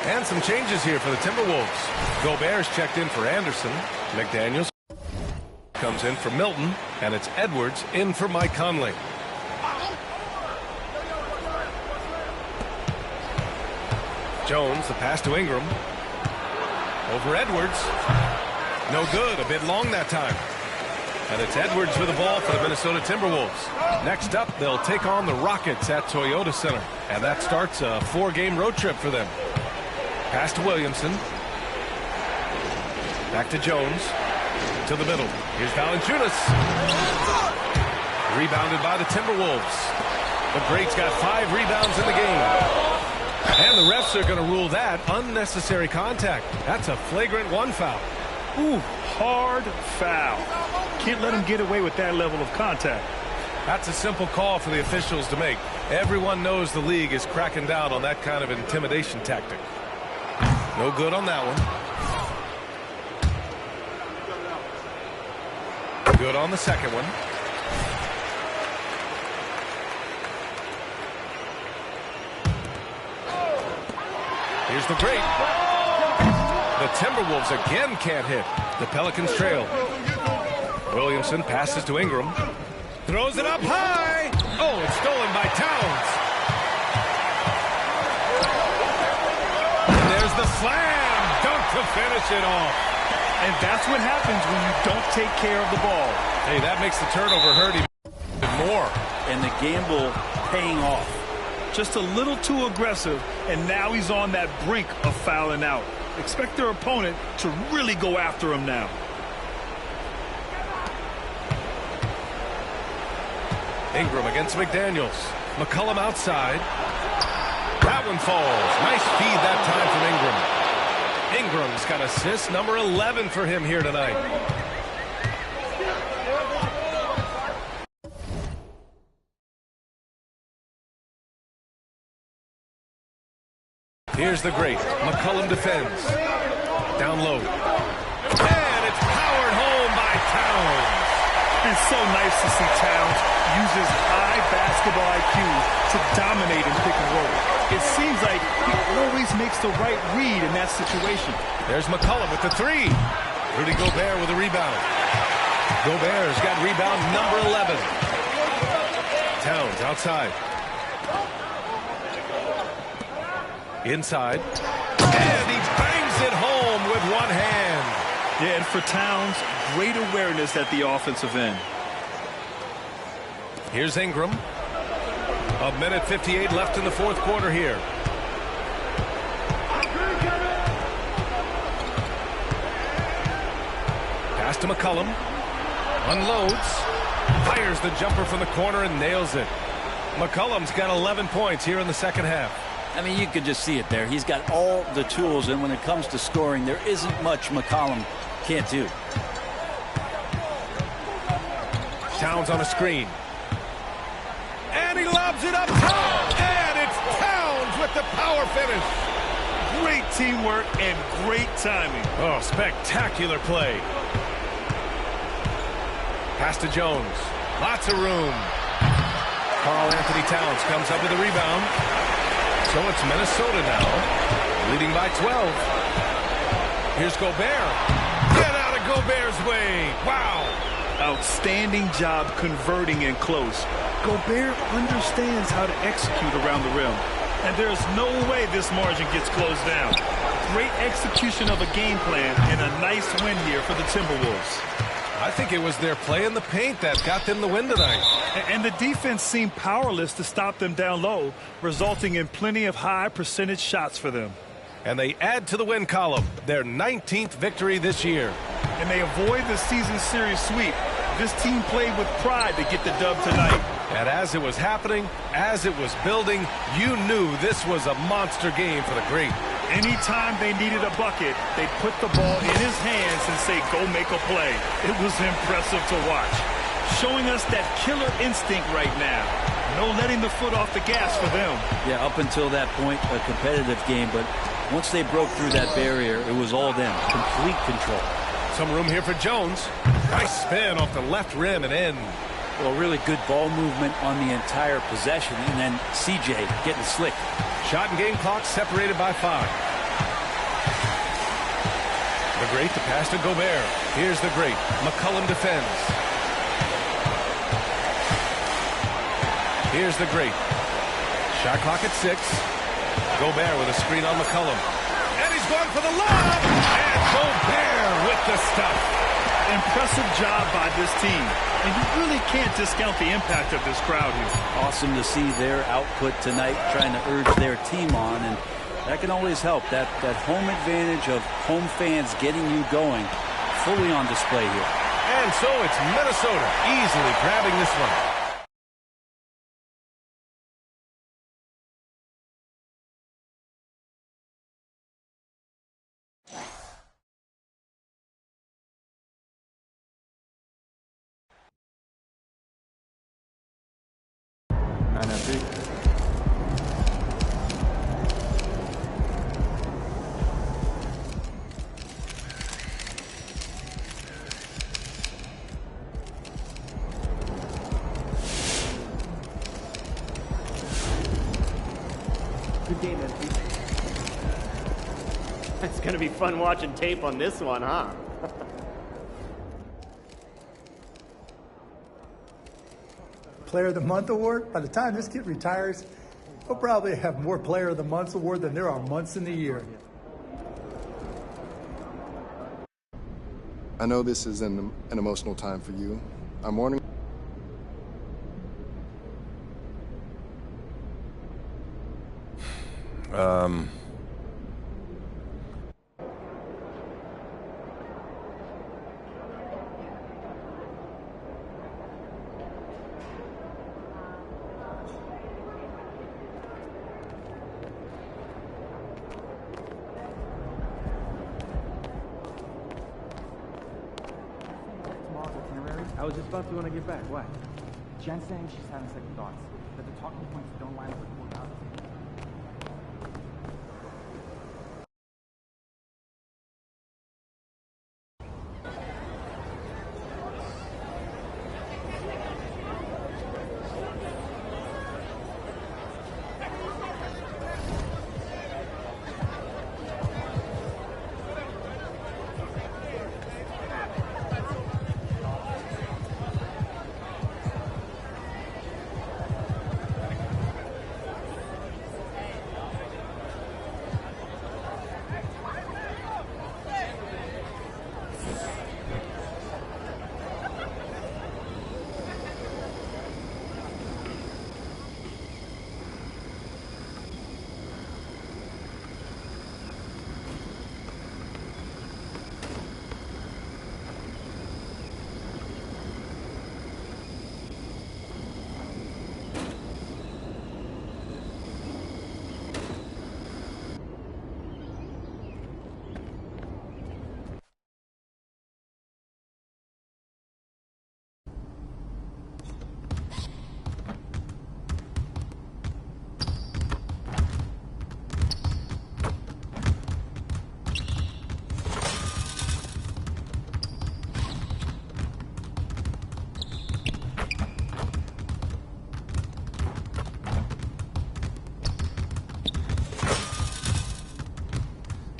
And some changes here for the Timberwolves. Gobert's checked in for Anderson. McDaniels comes in for Milton. And it's Edwards in for Mike Conley. Jones, the pass to Ingram. Over Edwards. No good. A bit long that time. And it's Edwards with the ball for the Minnesota Timberwolves. Next up, they'll take on the Rockets at Toyota Center. And that starts a 4-game road trip for them. Pass to Williamson. Back to Jones. To the middle. Here's Valanciunas. Rebounded by the Timberwolves. The Greats got 5 rebounds in the game. And the refs are going to rule that unnecessary contact. That's a flagrant 1 foul. Ooh, hard foul. Can't let him get away with that level of contact. That's a simple call for the officials to make. Everyone knows the league is cracking down on that kind of intimidation tactic. No good on that one. Good on the second one. Here's the break. The Timberwolves again can't hit. The Pelicans trail. Williamson passes to Ingram. Throws it up high. Oh, it's stolen by Towns. And there's the slam. Dunk to finish it off. And that's what happens when you don't take care of the ball. Hey, that makes the turnover hurt even more. And the gamble paying off. Just a little too aggressive, and now he's on that brink of fouling out. Expect their opponent to really go after him now. Ingram against McDaniels. McCollum outside. That one falls. Nice feed that time from Ingram. Ingram's got assist number 11 for him here tonight. Here's the great. McCollum defends. Down low. And it's powered home by Towns. And so nice to see Towns use his high basketball IQ to dominate in pick and roll. It seems like he always makes the right read in that situation. There's McCollum with the 3. Rudy Gobert with a rebound. Gobert's got rebound number 11. Towns outside. Inside. And he bangs it home with one hand. Yeah, and for Towns, great awareness at the offensive end. Here's Ingram. 1:58 left in the fourth quarter here. Pass to McCollum. Unloads. Fires the jumper from the corner and nails it. McCollum's got 11 points here in the second half. I mean, you could just see it there. He's got all the tools, and when it comes to scoring, there isn't much McCollum can't do. Towns on a screen. And he lobs it up top. And it's Towns with the power finish. Great teamwork and great timing. Oh, spectacular play. Pass to Jones. Lots of room. Karl Anthony Towns comes up with a rebound. So it's Minnesota now, leading by 12. Here's Gobert. Get out of Gobert's way. Wow. Outstanding job converting in close. Gobert understands how to execute around the rim. And there's no way this margin gets closed down. Great execution of a game plan and a nice win here for the Timberwolves. I think it was their play in the paint that got them the win tonight. And the defense seemed powerless to stop them down low, resulting in plenty of high percentage shots for them. And they add to the win column, their 19th victory this year. And they avoid the season series sweep. This team played with pride to get the dub tonight. And as it was happening, as it was building, you knew this was a monster game for the great. Anytime they needed a bucket, they'd put the ball in his hands and say, go make a play. It was impressive to watch. Showing us that killer instinct right now. No letting the foot off the gas for them. Yeah, up until that point, a competitive game, but once they broke through that barrier, it was all them. Complete control. Some room here for Jones. Nice spin off the left rim and in. Well, really good ball movement on the entire possession, and then CJ getting slick. Shot and game clock separated by 5. The great to pass to Gobert. Here's the great. McCollum defends. Here's the great. Shot clock at 6. Gobert with a screen on McCollum. And he's going for the lob. And Gobert with the stuff. Impressive job by this team. And you really can't discount the impact of this crowd here. Awesome to see their output tonight, trying to urge their team on, and that can always help. That home advantage of home fans getting you going, fully on display here. And so it's Minnesota easily grabbing this one. Good game, MP. It's gonna be fun watching tape on this one, huh? Player of the Month award. By the time this kid retires, he'll probably have more Player of the Month award than there are months in the year. I know this is an emotional time for you. I'm wondering. I was just about to when I get back. What? Jen's saying she's having second thoughts. That the talking points don't line up with what happened.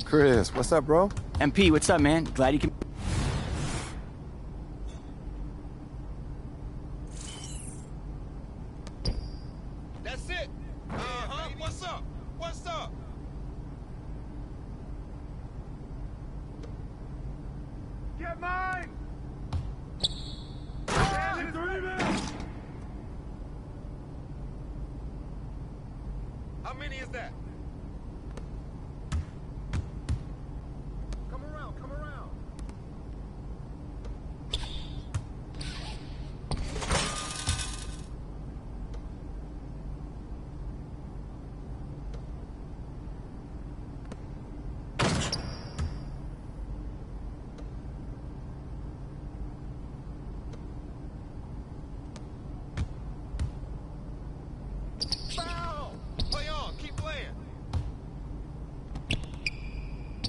Chris, what's up, bro? MP, what's up, man? Glad you can... That's it. Uh-huh. What's up? What's up? Get mine! Damn it, 3 minutes! How many is that? Come around, come around. Foul! Play on, keep playing.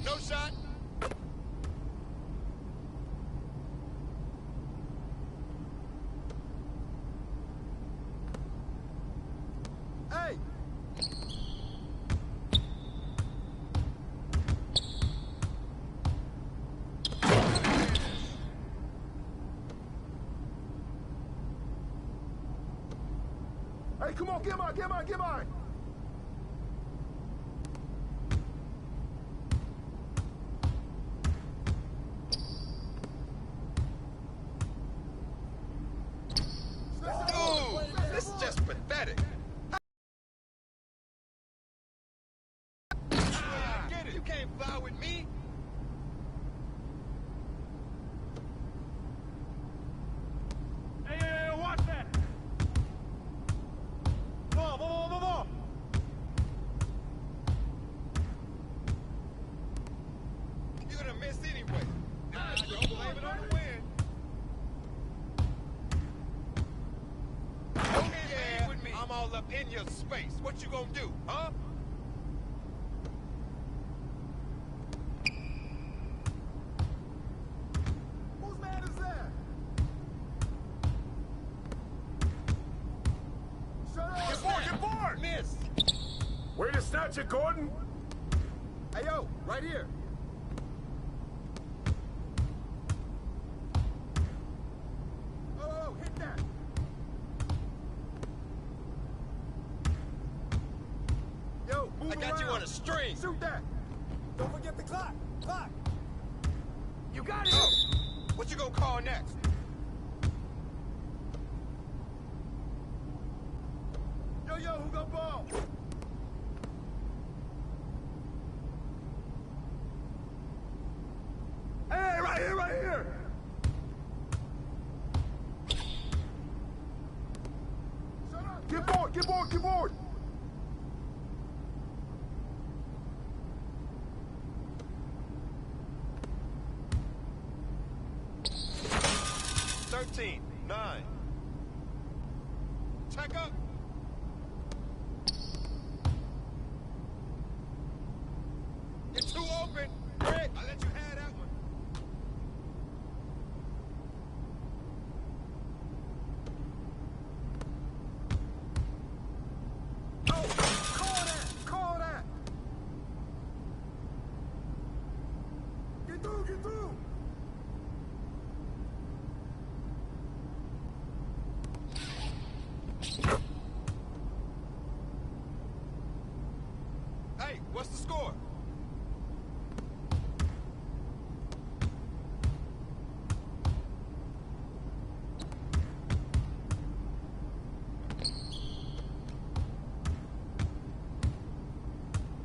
No shot. Hey! Hey, come on, get mine, get mine, get mine! Dude, this is just pathetic. Get it. You can't fly with me. Hey, watch that! Move on! You're gonna miss anyway. Don't blame it on the wind. Yeah, I'm all up in your space. What you gonna do, huh? Whose man is that? Shut up! Get board, get board! Miss. Way to snatch it, Gordon! Hey, yo, right here. Oh, hit that. Yo, Move I got around. you on a string. Shoot that! Don't forget the clock! Clock! You got it. Oh, what you gonna call next? Yo, who got ball? Hey, right here, right here! Shut up! Get board, get board, get board! $13, 9. Check up. You're too open. Rick, I let you have that one. Oh, call that. Get through. Hey, what's the score?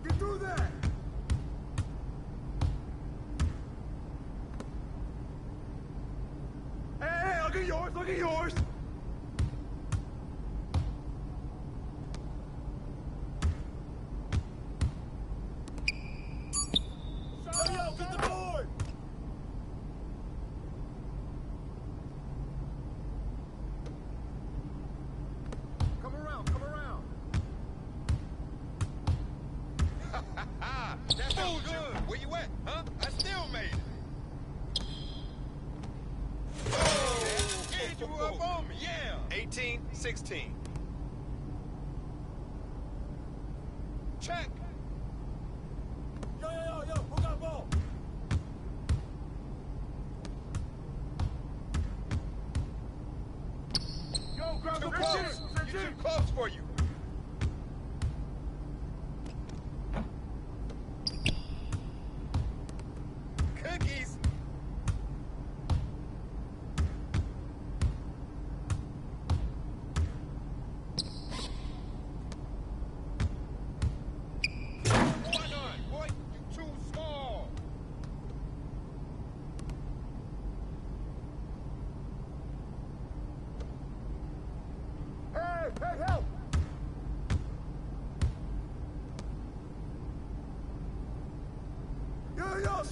Get through that! Hey, look at yours! Yo, get the board! Come around. That felt good. Where you at, huh? I still made it. Oh, get you up on me, yeah. 18-16. Check. Yo, who got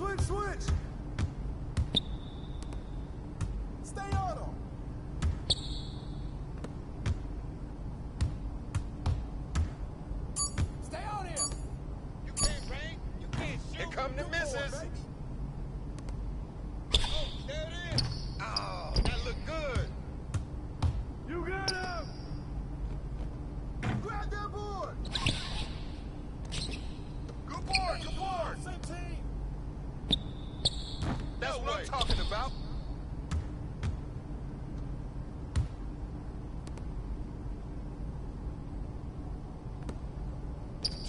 Switch, switch. Stay on him. Stay on him. You can't bang. You can't shoot. Here come the misses. Oh, there it is. Oh, that looked good. You got him. Grab that board. Good board, good board. Same team. That's what I'm talking about.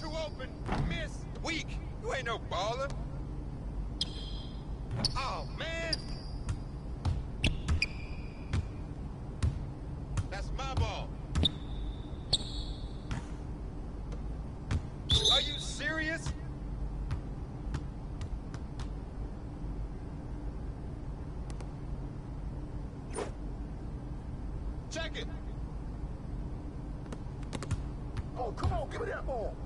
Too open. Miss. Weak. You ain't no baller. Oh, man. That's my ball. Are you serious? Check it. Oh, come on, give me that ball.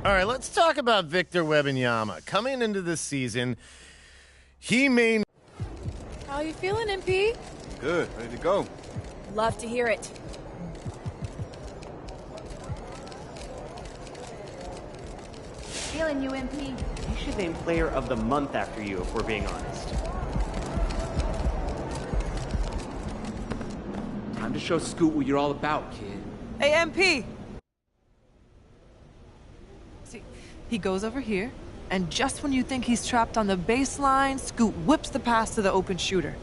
All right, let's talk about Victor Wembanyama. Coming into this season, he may... How you feeling, MP? Good, ready to go. Love to hear it. Feeling you, MP. He should name Player of the Month after you, if we're being honest. Time to show Scoot what you're all about, kid. Hey, MP! See, he goes over here, and just when you think he's trapped on the baseline, Scoot whips the pass to the open shooter.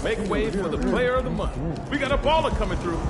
Make way for the player of the month. We got a baller coming through.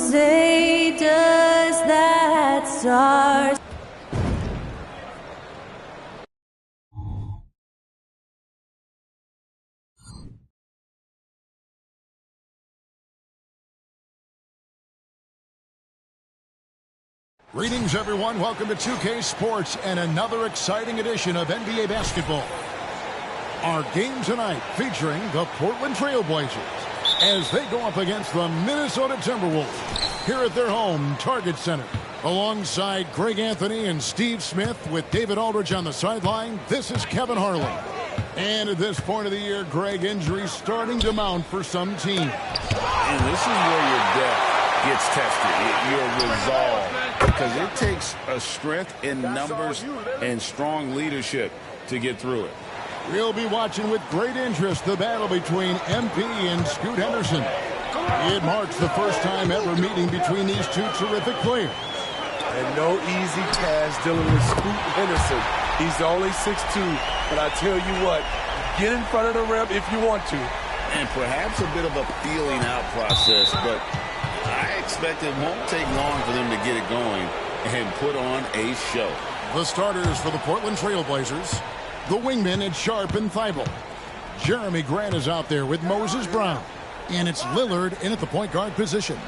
Whose day does that start? Greetings, everyone. Welcome to 2K Sports and another exciting edition of NBA basketball. Our game tonight featuring the Portland Trail Blazers as they go up against the Minnesota Timberwolves here at their home Target Center. Alongside Greg Anthony and Steve Smith with David Aldridge on the sideline, this is Kevin Harlan. And at this point of the year, Greg, injuries starting to mount for some teams. And this is where your depth gets tested, your resolve. Because it takes a strength in numbers and strong leadership to get through it. We'll be watching with great interest the battle between MP and Scoot Henderson. It marks the first time ever meeting between these two terrific players. And no easy task dealing with Scoot Henderson. He's only 6'2", but I tell you what, get in front of the rim if you want to. And perhaps a bit of a feeling out process, but I expect it won't take long for them to get it going and put on a show. The starters for the Portland Trail Blazers. The wingmen at Sharp and Thibault. Jeremy Grant is out there with Moses Brown. And it's Lillard in at the point guard position.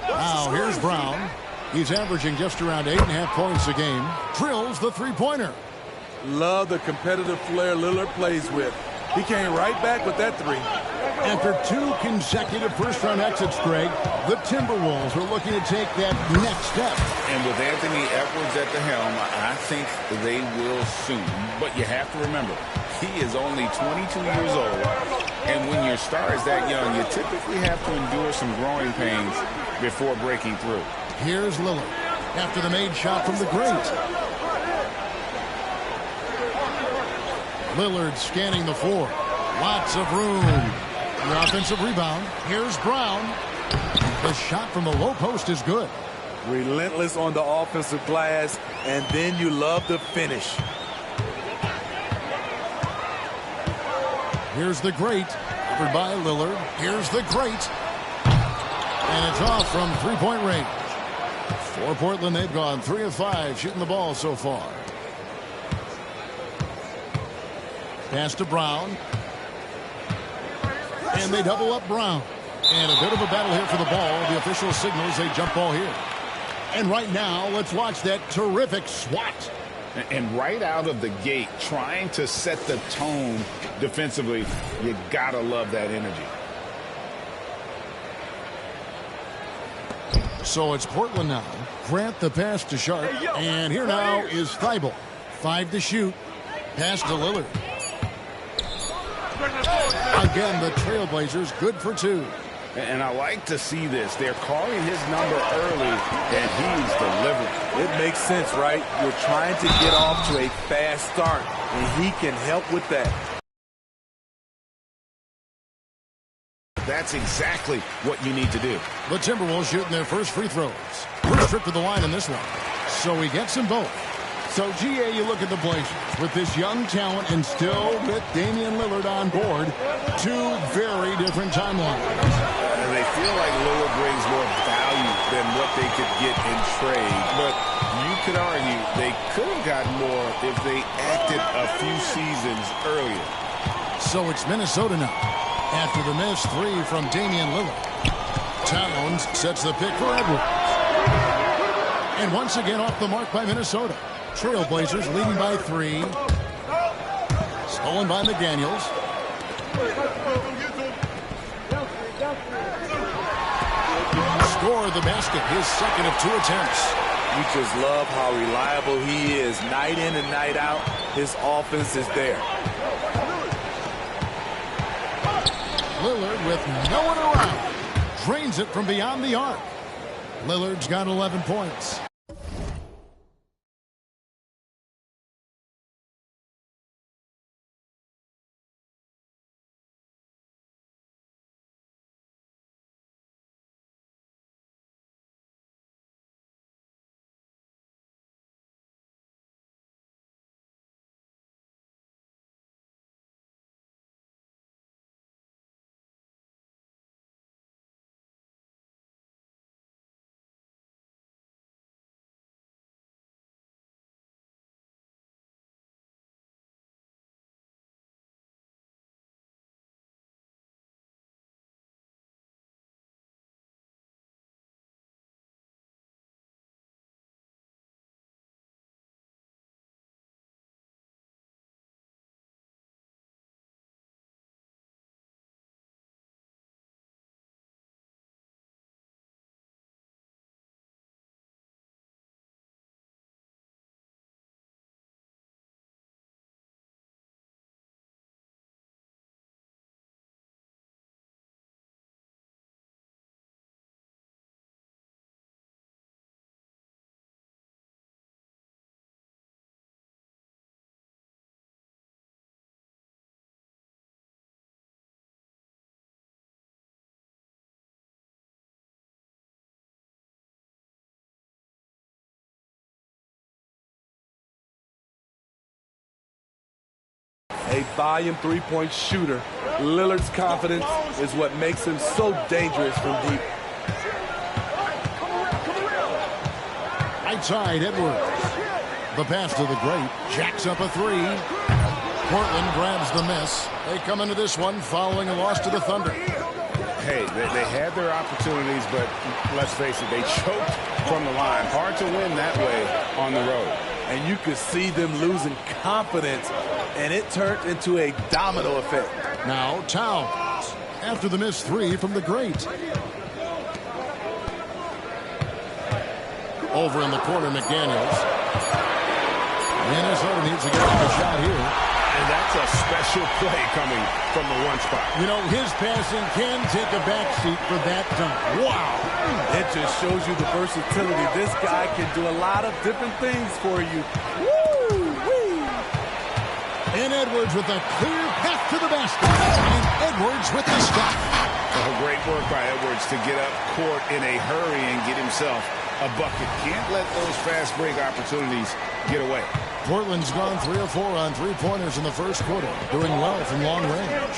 Now here's Brown. He's averaging just around 8.5 points a game. Drills the three-pointer. Love the competitive flair Lillard plays with. He came right back with that three. After 2 consecutive first-round exits, Greg, the Timberwolves are looking to take that next step. And with Anthony Edwards at the helm, I think they will soon. But you have to remember, he is only 22 years old. And when your star is that young, you typically have to endure some growing pains before breaking through. Here's Lillard after the made shot from the great. Lillard scanning the floor. Lots of room. The offensive rebound. Here's Brown. The shot from the low post is good. Relentless on the offensive glass, and then you love the finish. Here's the great. Covered by Lillard. Here's the great. And it's off from three-point range. For Portland, they've gone 3 of 5 shooting the ball so far. Pass to Brown. And they double up Brown. And a bit of a battle here for the ball. The official signals a jump ball here. And right now, let's watch that terrific swat. And right out of the gate, trying to set the tone defensively, you gotta love that energy. So it's Portland now. Grant the pass to Sharp. And here now is Thibault. 5 to shoot. Pass to Lillard. Again, the Trailblazers good for 2. And I like to see this. They're calling his number early, and he's delivering. It makes sense, right? You're trying to get off to a fast start, and he can help with that. That's exactly what you need to do. The Timberwolves shooting their first free throws. First trip to the line in this one. So he gets them both. So, GA, you look at the Blazers with this young talent and still with Damian Lillard on board. 2 very different timelines. They feel like Lillard brings more value than what they could get in trade. But you could argue they could have gotten more if they acted a few seasons earlier. So it's Minnesota now. After the missed 3 from Damian Lillard. Towns sets the pick for Edwards. And once again off the mark by Minnesota. Trailblazers leading by 3. Stolen by McDaniels. Score the basket, his second of 2 attempts. You just love how reliable he is night in and night out. His offense is there. Lillard with no one around. Drains it from beyond the arc. Lillard's got 11 points. a volume three-point shooter. Lillard's confidence is what makes him so dangerous from deep. Right side, Edwards. The pass to the great. Jacks up a three. Portland grabs the miss. They come into this one following a loss to the Thunder. Hey, they had their opportunities, but let's face it, they choked from the line. Hard to win that way on the road. And you could see them losing confidence, and it turned into a domino effect. Now, Towns. After the missed three from the great. Over in the corner, McDaniels. Minnesota needs to get a shot here. And that's a special play coming from the one spot. You know, his passing can take a backseat for that dunk. Wow. It just shows you the versatility. This guy can do a lot of different things for you. Woo-wee. And Edwards with a clear path to the basket. And Edwards with the stop. Oh, great work by Edwards to get up court in a hurry and get himself a bucket. Can't let those fast break opportunities get away. Portland's gone 3 of 4 on three-pointers in the first quarter, doing well from long range.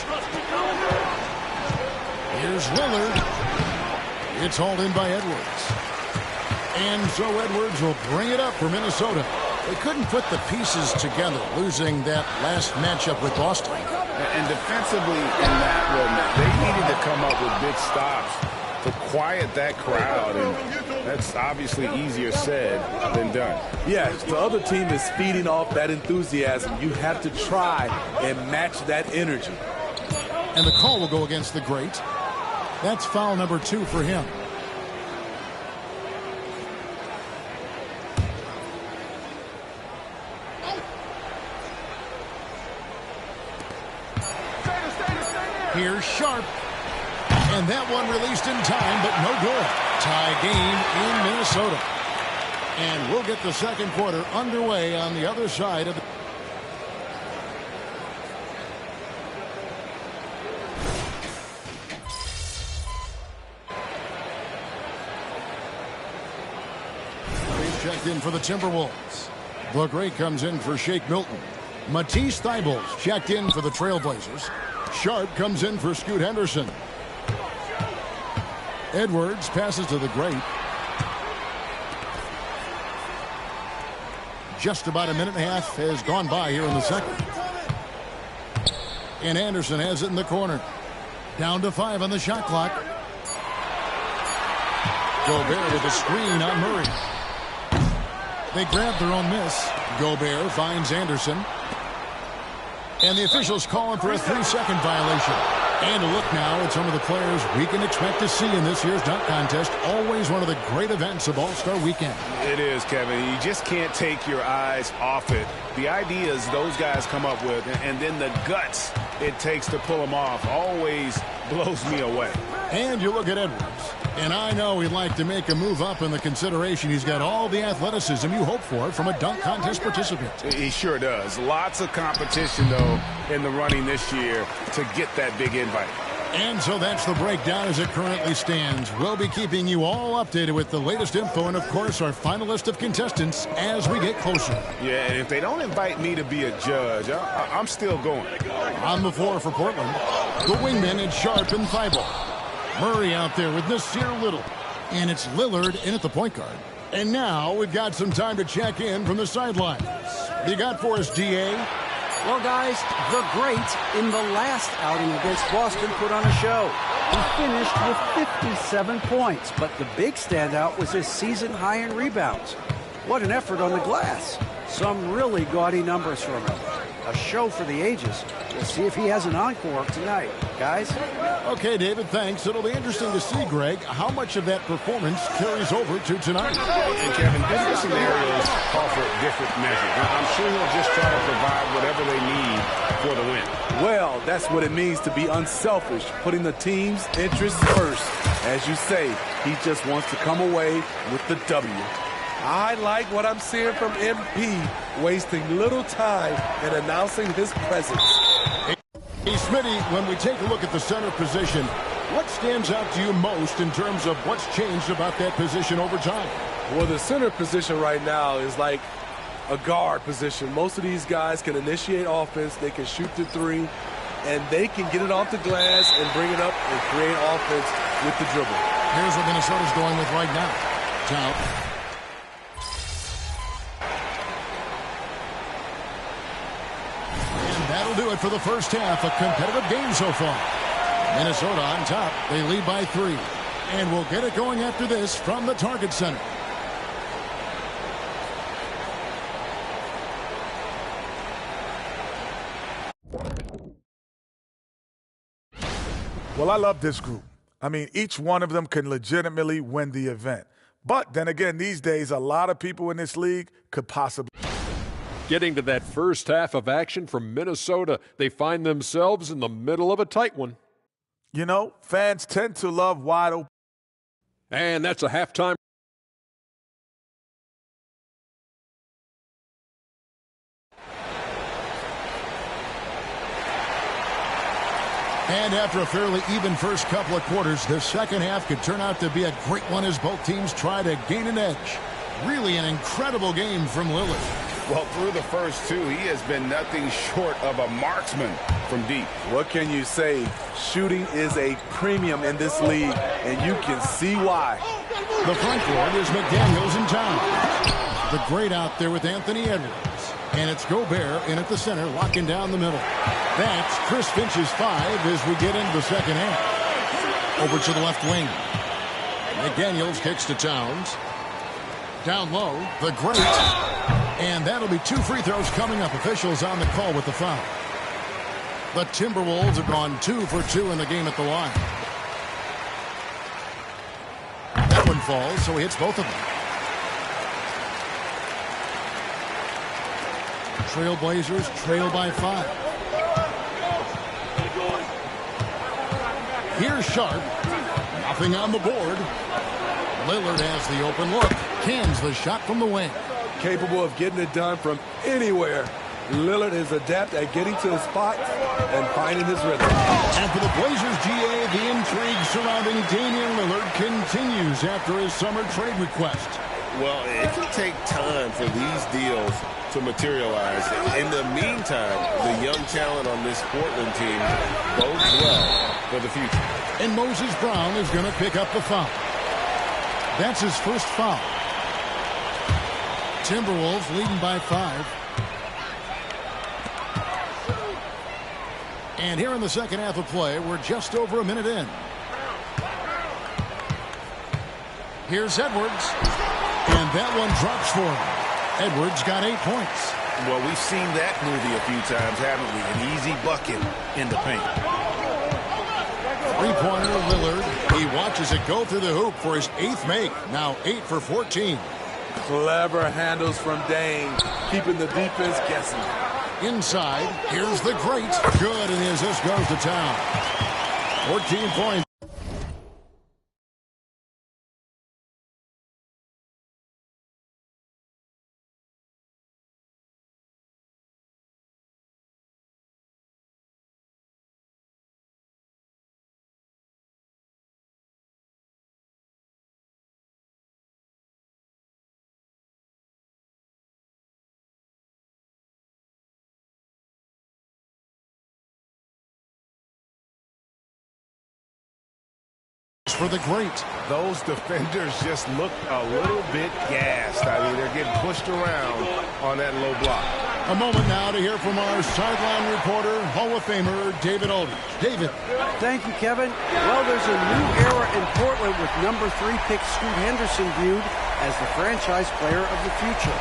Here's Lillard. It's hauled in by Edwards. And so Edwards will bring it up for Minnesota. They couldn't put the pieces together, losing that last matchup with Boston. And defensively in that one, they needed to come up with big stops to quiet that crowd, and that's obviously easier said than done. Yes, the other team is feeding off that enthusiasm. You have to try and match that energy. And the call will go against the great. That's foul number 2 for him. Here's Sharp. And that one released in time, but no good. Tie game in Minnesota. And we'll get the second quarter underway on the other side of the... Checked in for the Timberwolves. The great comes in for Shake Milton. Matisse Thybulle checked in for the Trailblazers. Sharp comes in for Scoot Henderson. Edwards passes to the great. Just about a minute and a half has gone by here in the second. And Anderson has it in the corner. Down to 5 on the shot clock. Gobert with a screen on Murray. They grab their own miss. Gobert finds Anderson. And the officials calling for a 3-second violation. And a look now at some of the players we can expect to see in this year's dunk contest. Always one of the great events of All-Star Weekend. It is, Kevin. You just can't take your eyes off it. The ideas those guys come up with, and then the guts it takes to pull them off, always blows me away. And you look at Edwards. And I know he'd like to make a move up in the consideration. He's got all the athleticism you hope for from a dunk contest participant. He sure does. Lots of competition, though, in the running this year to get that big invite. And so that's the breakdown as it currently stands. We'll be keeping you all updated with the latest info and, of course, our final list of contestants as we get closer. Yeah, and if they don't invite me to be a judge, I'm still going. On the floor for Portland, the wingmen in Sharp and Thybulle. Murray out there with Nasir Little. And it's Lillard in at the point guard. And now we've got some time to check in from the sidelines. You got for us, D.A.? Well, guys, the great in the last outing against Boston put on a show. He finished with 57 points, but the big standout was his season high in rebounds. What an effort on the glass. Some really gaudy numbers from him. A show for the ages. We'll see if he has an encore tonight. Guys? Okay, David, thanks. It'll be interesting to see, Greg, how much of that performance carries over to tonight. And, Kevin, different scenarios call for different measures. I'm sure he'll just try to provide whatever they need for the win. Well, that's what it means to be unselfish, putting the team's interests first. As you say, he just wants to come away with the W. I like what I'm seeing from MP, wasting little time in announcing his presence. Hey, Smitty, when we take a look at the center position, what stands out to you most in terms of what's changed about that position over time? Well, the center position right now is like a guard position. Most of these guys can initiate offense. They can shoot the three, and they can get it off the glass and bring it up and create offense with the dribble. Here's what Minnesota's going with right now. Town. And that'll do it for the first half. A competitive game so far. Minnesota on top. They lead by 3. And we'll get it going after this from the Target Center. Well, I love this group. I mean, each one of them can legitimately win the event. But then again, these days, a lot of people in this league could possibly. Getting to that first half of action from Minnesota, they find themselves in the middle of a tight one. You know, fans tend to love wide open. And that's a halftime. And after a fairly even first couple of quarters, the second half could turn out to be a great one as both teams try to gain an edge. Really an incredible game from Lillard. Well, through the first 2, he has been nothing short of a marksman from deep. What can you say? Shooting is a premium in this league, and you can see why. The front court is McDaniels in town. The great out there with Anthony Edwards. And it's Gobert in at the center, locking down the middle. That's Chris Finch's 5 as we get into the second half. Over to the left wing. McDaniels kicks to Towns. Down low, the great. And that'll be 2 free throws coming up. Officials on the call with the foul. The Timberwolves have gone 2 for 2 in the game at the line. That one falls, so he hits both of them. Trailblazers trail by 5. Here's Sharp. Nothing on the board. Lillard has the open look. Cans the shot from the wing. Capable of getting it done from anywhere. Lillard is adept at getting to the spot and finding his rhythm. And for the Blazers, GA, the intrigue surrounding Damian Lillard continues after his summer trade request. Well, it can take time for these deals to materialize. In the meantime, the young talent on this Portland team bodes well for the future. And Moses Brown is going to pick up the foul. That's his first foul. Timberwolves leading by 5. And here in the second half of play, we're just over a minute in. Here's Edwards. And that one drops for him. Edwards got 8 points. Well, we've seen that movie a few times, haven't we? An easy bucket in the paint. Three-pointer, Lillard. He watches it go through the hoop for his 8th make. Now 8 for 14. Clever handles from Dame, keeping the defense guessing. Inside, here's the great. Good, and as this goes to town. 14 points. For the great. Those defenders just look a little bit gassed. I mean, they're getting pushed around on that low block. A moment now to hear from our sideline reporter, Hall of Famer David Aldridge. David. Thank you, Kevin. Well, there's a new era in Portland with number 3 pick Scoot Henderson viewed as the franchise player of the future.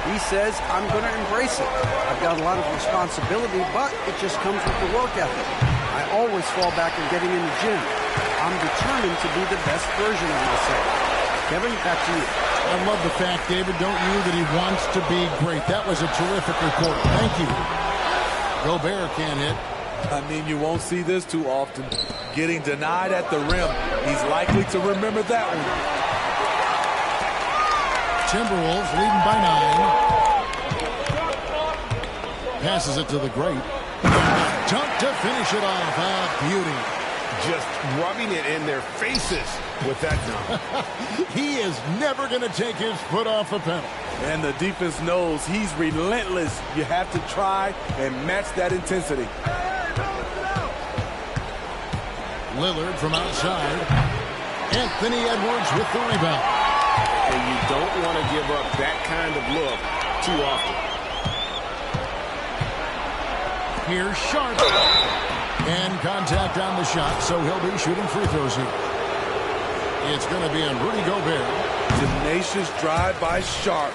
He says, I'm going to embrace it. I've got a lot of responsibility, but it just comes with the work ethic. I always fall back in getting in the gym. I'm determined to be the best version of myself. Kevin, back to you. I love the fact, David, don't you, that he wants to be great. That was a terrific report. Thank you. Gobert can't hit. I mean, you won't see this too often. Getting denied at the rim. He's likely to remember that one. Timberwolves leading by 9. Passes it to the great. Dunk to finish it off. Ah, beauty. just rubbing it in their faces with that dunk. He is never going to take his foot off the pedal. And the defense knows he's relentless. You have to try and match that intensity. Lillard from outside. Anthony Edwards with the rebound. And you don't want to give up that kind of look too often. Here's Sharp. And contact on the shot, so he'll be shooting free throws here. It's going to be on Rudy Gobert. Tenacious drive by Sharp.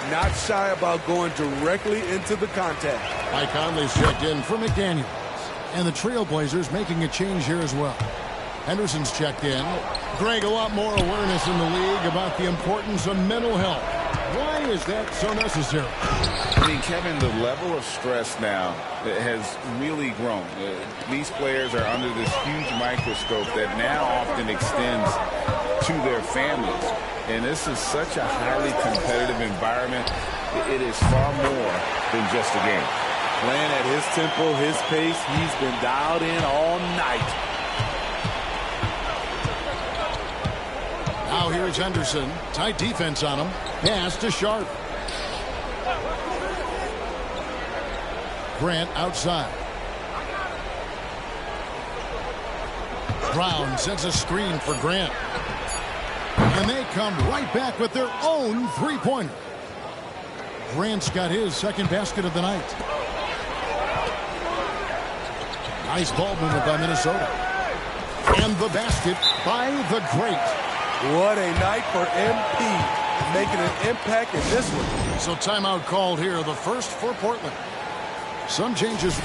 Not shy about going directly into the contact. Mike Conley's checked in for McDaniels. And the Trailblazers making a change here as well. Henderson's checked in. Greg, a lot more awareness in the league about the importance of mental health. Why is that so necessary? I mean, Kevin, the level of stress now has really grown. These players are under this huge microscope that now often extends to their families. And this is such a highly competitive environment. It is far more than just a game. Playing at his tempo, his pace, he's been dialed in all night. Now here's Henderson. Tight defense on him. Pass to Sharp. Grant outside. Brown sends a screen for Grant. And they come right back with their own three-pointer. Grant's got his second basket of the night. Nice ball movement by Minnesota. And the basket by the great. What a night for MP, making an impact in this one. So timeout called here, the first for Portland. Some changes.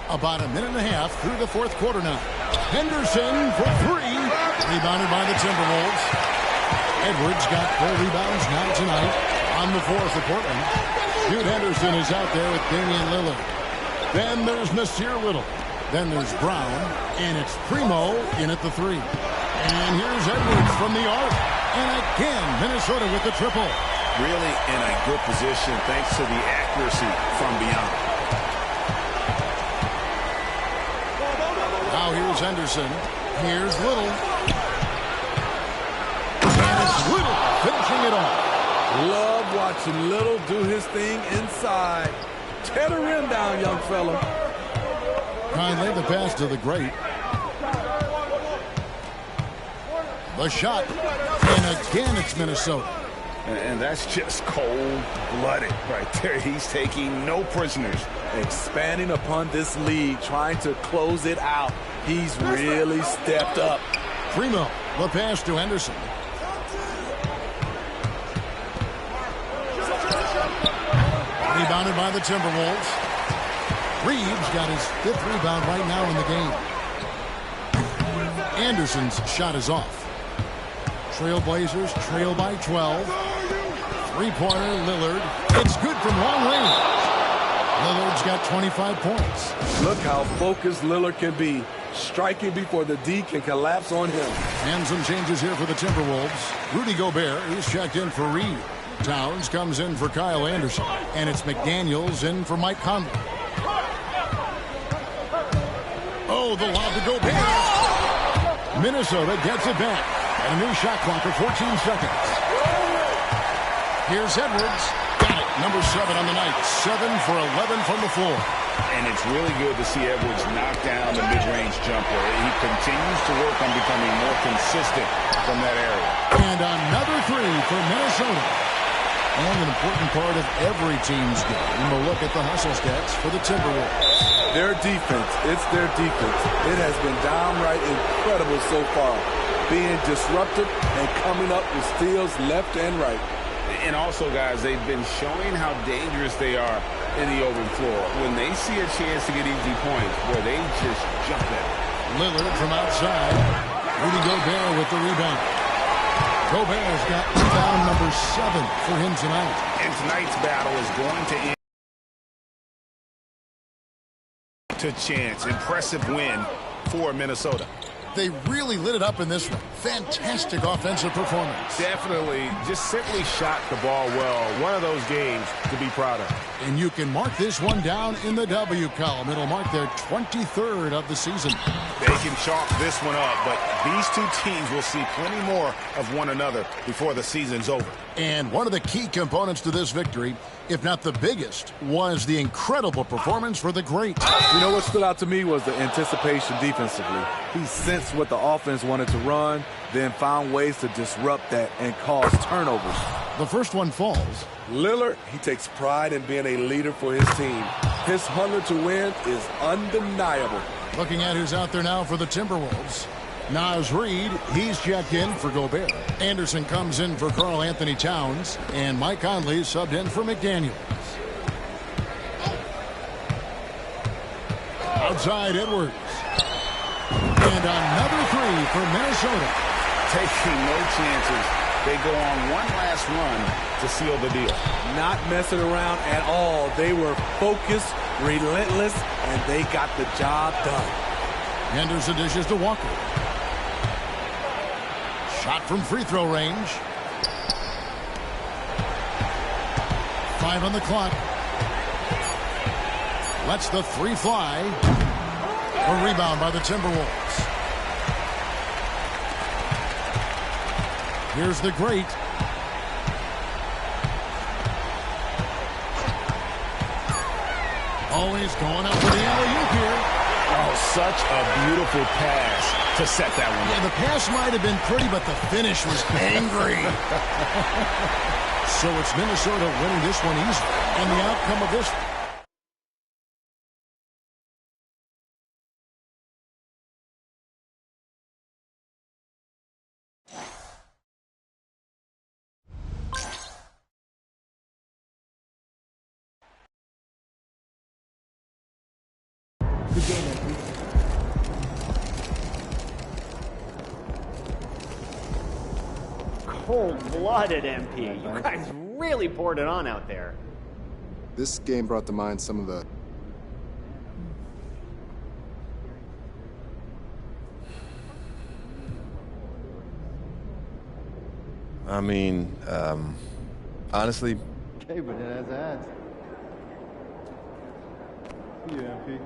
About a minute and a half through the fourth quarter now. Henderson for three. Rebounded by the Timberwolves. Edwards got 4 rebounds now tonight on the floor for Portland. Jude Henderson is out there with Damian Lillard. Then there's Nasir Little. Then there's Brown. And it's Primo in at the three. And here's Edwards from the arc. And again, Minnesota with the triple. Really in a good position thanks to the accuracy from beyond. Now here's Henderson. Here's Little. And it's Little finishing it off. Love watching Little do his thing inside. Tear the rim down, young fella. Conley, the pass to the great. The shot. And again, it's Minnesota. And that's just cold-blooded right there. He's taking no prisoners. Expanding upon this lead, trying to close it out. He's really stepped up. Primo, the pass to Henderson. Rebounded by the Timberwolves. Reeves got his 5th rebound right now in the game. Anderson's shot is off. Trailblazers trail by 12. Three-pointer, Lillard. It's good from long range. Lillard's got 25 points. Look how focused Lillard can be. Striking before the D can collapse on him. And some changes here for the Timberwolves. Rudy Gobert is checked in for Reed. Towns comes in for Kyle Anderson. And it's McDaniels in for Mike Conley. Oh, the lob to Gobert. Minnesota gets it back. And a new shot clock of 14 seconds. Here's Edwards. Got it. Number 7 on the night. 7 for 11 from the floor. And it's really good to see Edwards knock down the mid-range jumper. He continues to work on becoming more consistent from that area. And another 3 for Minnesota. And an important part of every team's game. We'll look at the hustle stats for the Timberwolves. Their defense. It's their defense. It has been downright incredible so far. Being disruptive and coming up with steals left and right. And also, guys, they've been showing how dangerous they are in the open floor. When they see a chance to get easy points, where they just jump at it. Lillard from outside. Rudy Gobert with the rebound. Gobert's got rebound number 7 for him tonight. And tonight's battle is going to end to chance. Impressive win for Minnesota. They really lit it up in this one. Fantastic offensive performance. Definitely. Just simply shot the ball well. One of those games to be proud of. And you can mark this one down in the W column. It'll mark their 23rd of the season. They can chalk this one up, but these two teams will see plenty more of one another before the season's over. And one of the key components to this victory, if not the biggest, was the incredible performance for the great. You know what stood out to me was the anticipation defensively. He sensed what the offense wanted to run, then found ways to disrupt that and cause turnovers. The first one falls. Lillard, he takes pride in being a leader for his team. His hunger to win is undeniable. Looking at who's out there now for the Timberwolves. Naz Reid, he's checked in for Gobert. Anderson comes in for Karl Anthony Towns. And Mike Conley subbed in for McDaniels. Outside Edwards. And another three for Minnesota. Taking no chances. They go on one last run to seal the deal. Not messing around at all. They were focused, relentless, and they got the job done. Henderson dishes to Walker. Shot from free throw range. 5 on the clock. Lets the three fly. A rebound by the Timberwolves. Here's the great. Always going up for the alley-oop here. Oh, such a beautiful pass to set that one. Yeah, the pass might have been pretty, but the finish was angry. So it's Minnesota winning this one easily. And the outcome of this. Good game, MP. Cold-blooded MP. You guys really poured it on out there. This game brought to mind some of the... I mean, honestly... Okay, but it has ads. Yeah, MP.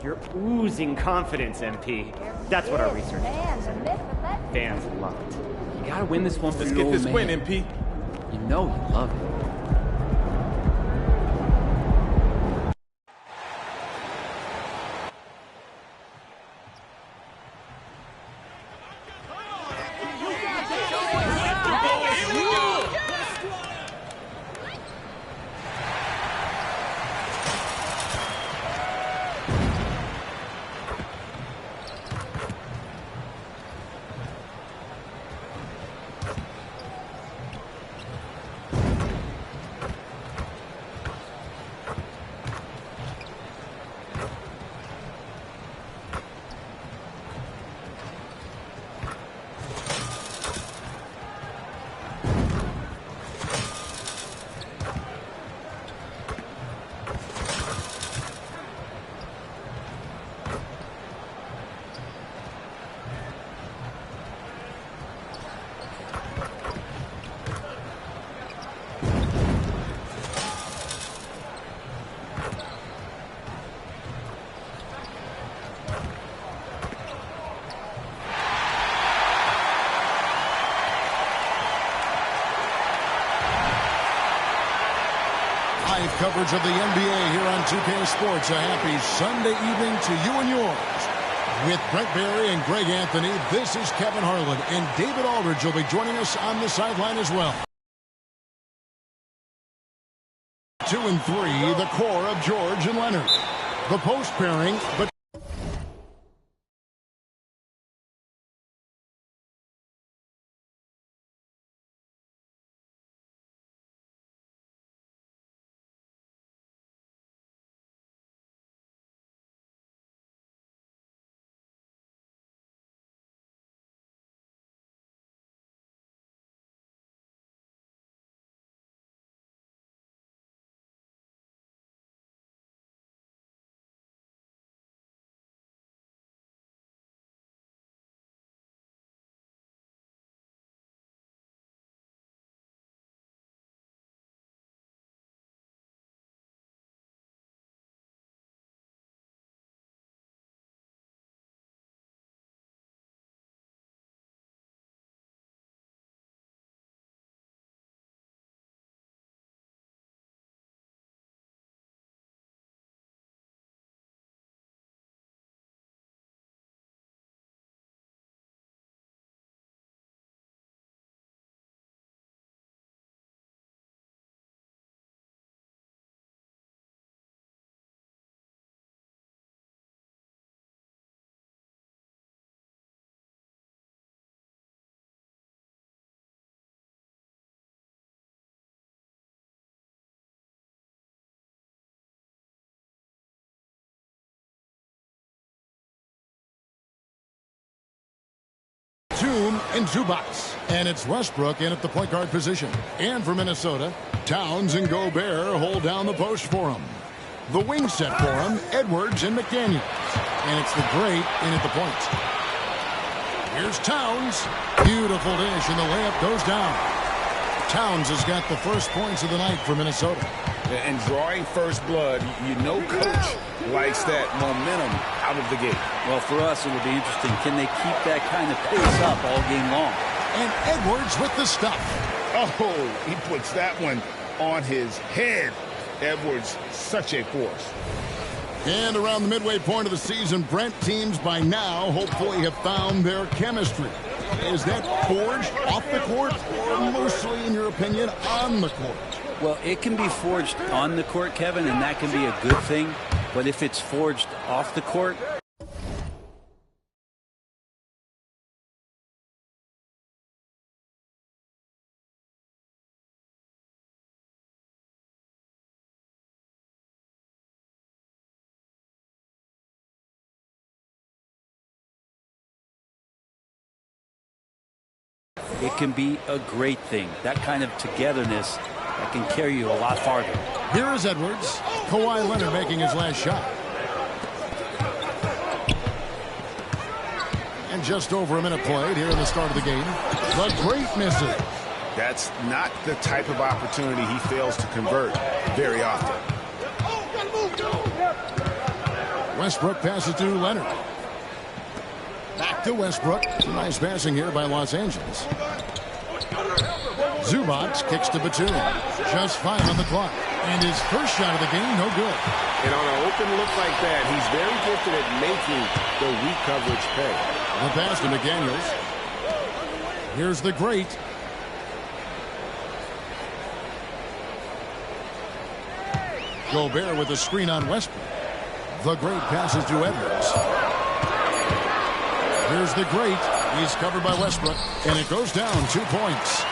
You're oozing confidence, MP. That's what our research tells us. Fans love it. You gotta win this one for Let's your get old this man. win, MP. You know you love it. Live coverage of the NBA here on 2K Sports. A happy Sunday evening to you and yours. With Brent Barry and Greg Anthony, this is Kevin Harlan, and David Aldridge will be joining us on the sideline as well. 2 and 3, the core of George and Leonard. The post pairing, but and Zubats. And it's Westbrook in at the point guard position. And for Minnesota, Towns and Gobert hold down the post for him. The wing set for him, Edwards and McDaniels. And it's the great in at the point. Here's Towns. Beautiful dish, and the layup goes down. Towns has got the first points of the night for Minnesota. And drawing first blood, you know coach likes that momentum out of the gate. Well, for us, it'll be interesting. Can they keep that kind of pace up all game long? And Edwards with the stuff. Oh, he puts that one on his head. Edwards, such a force. And around the midway point of the season, Brent, teams by now hopefully have found their chemistry. Is that forged off the court or mostly, in your opinion, on the court? Well, it can be forged on the court, Kevin, and that can be a good thing. But if it's forged off the court, it can be a great thing. That kind of togetherness that can carry you a lot farther. Here is Edwards. Kawhi Leonard making his last shot. And just over a minute played here in the start of the game. The great misses. That's not the type of opportunity he fails to convert very often. Westbrook passes to Leonard. Back to Westbrook. Some nice passing here by Los Angeles. Zubac kicks to Batum. Just 5 on the clock. And his first shot of the game, no good. And on an open look like that, he's very gifted at making the weak coverage pay. The pass to McDaniels. Here's the great. Gobert with the screen on Westbrook. The great passes to Edwards. Here's the great. He's covered by Westbrook, and it goes down 2 points.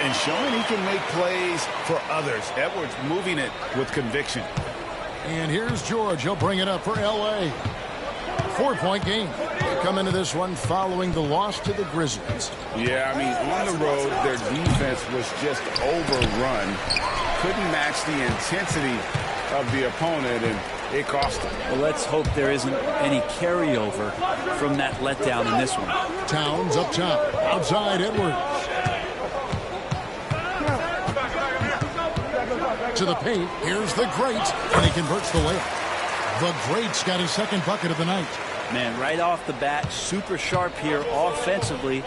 And showing he can make plays for others. Edwards moving it with conviction. And here's George. He'll bring it up for L.A. 4-point game. They come into this one following the loss to the Grizzlies. Yeah, I mean, on the road, their defense was just overrun. Couldn't match the intensity of the opponent, and it cost them. Well, let's hope there isn't any carryover from that letdown in this one. Towns up top. Outside Edwards. To the paint. Here's the great, and he converts the layup. The great's got his second bucket of the night. Man, right off the bat, super sharp here offensively.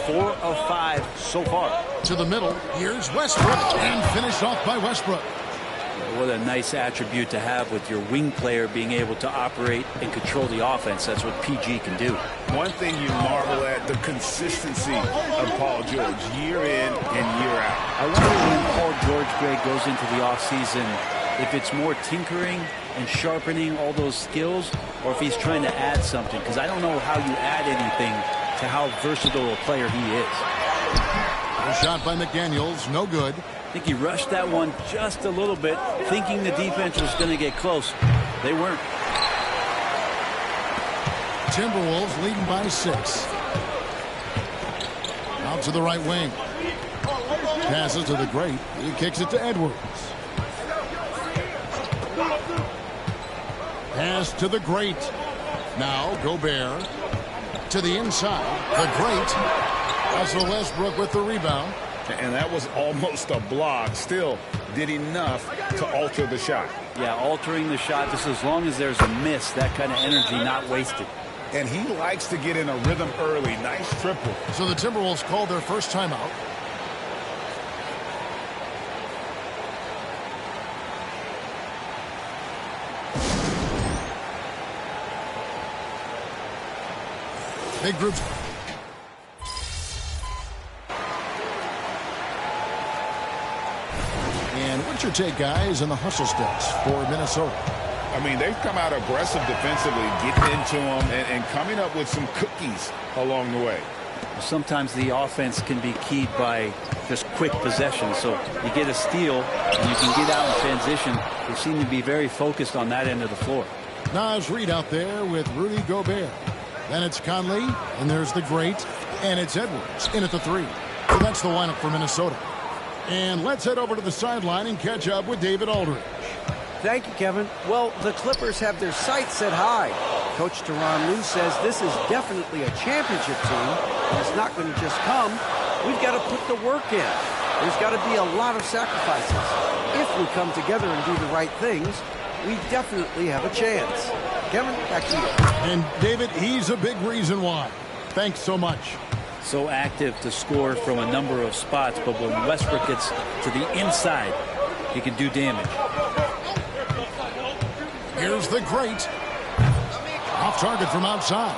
4 of 5 so far. To the middle. Here's Westbrook, and finished off by Westbrook. What a nice attribute to have with your wing player being able to operate and control the offense. That's what PG can do. One thing you marvel at, the consistency of Paul George year in and year out. I wonder when Paul George, Greg, goes into the offseason, if it's more tinkering and sharpening all those skills, or if he's trying to add something, because I don't know how you add anything to how versatile a player he is. A shot by McDaniels, no good. I think he rushed that one just a little bit, thinking the defense was going to get close. They weren't. Timberwolves leading by 6. Out to the right wing. Passes to the great. He kicks it to Edwards. Pass to the great. Now Gobert to the inside. The great. Russell Westbrook with the rebound. And that was almost a block. Still did enough to alter the shot. Yeah, altering the shot, just as long as there's a miss, that kind of energy not wasted. And he likes to get in a rhythm early. Nice triple. So the Timberwolves called their first timeout. Big groups. And what's your take, guys, on the hustle steps for Minnesota? I mean, they've come out aggressive defensively, getting into them and coming up with some cookies along the way. Sometimes the offense can be keyed by just quick possession. So you get a steal and you can get out in transition. They seem to be very focused on that end of the floor. Naz Reid out there with Rudy Gobert. Then it's Conley, and there's the great, and it's Edwards in at the 3. So that's the lineup for Minnesota. And let's head over to the sideline and catch up with David Aldridge. Thank you, Kevin. Well, the Clippers have their sights set high. Coach Tyronn Lue says this is definitely a championship team, and it's not going to just come. We've got to put the work in. There's got to be a lot of sacrifices. If we come together and do the right things, we definitely have a chance. Kevin, back to you. And David, he's a big reason why. Thanks so much. So active to score from a number of spots, but when Westbrook gets to the inside, he can do damage. Here's the great. Off target from outside.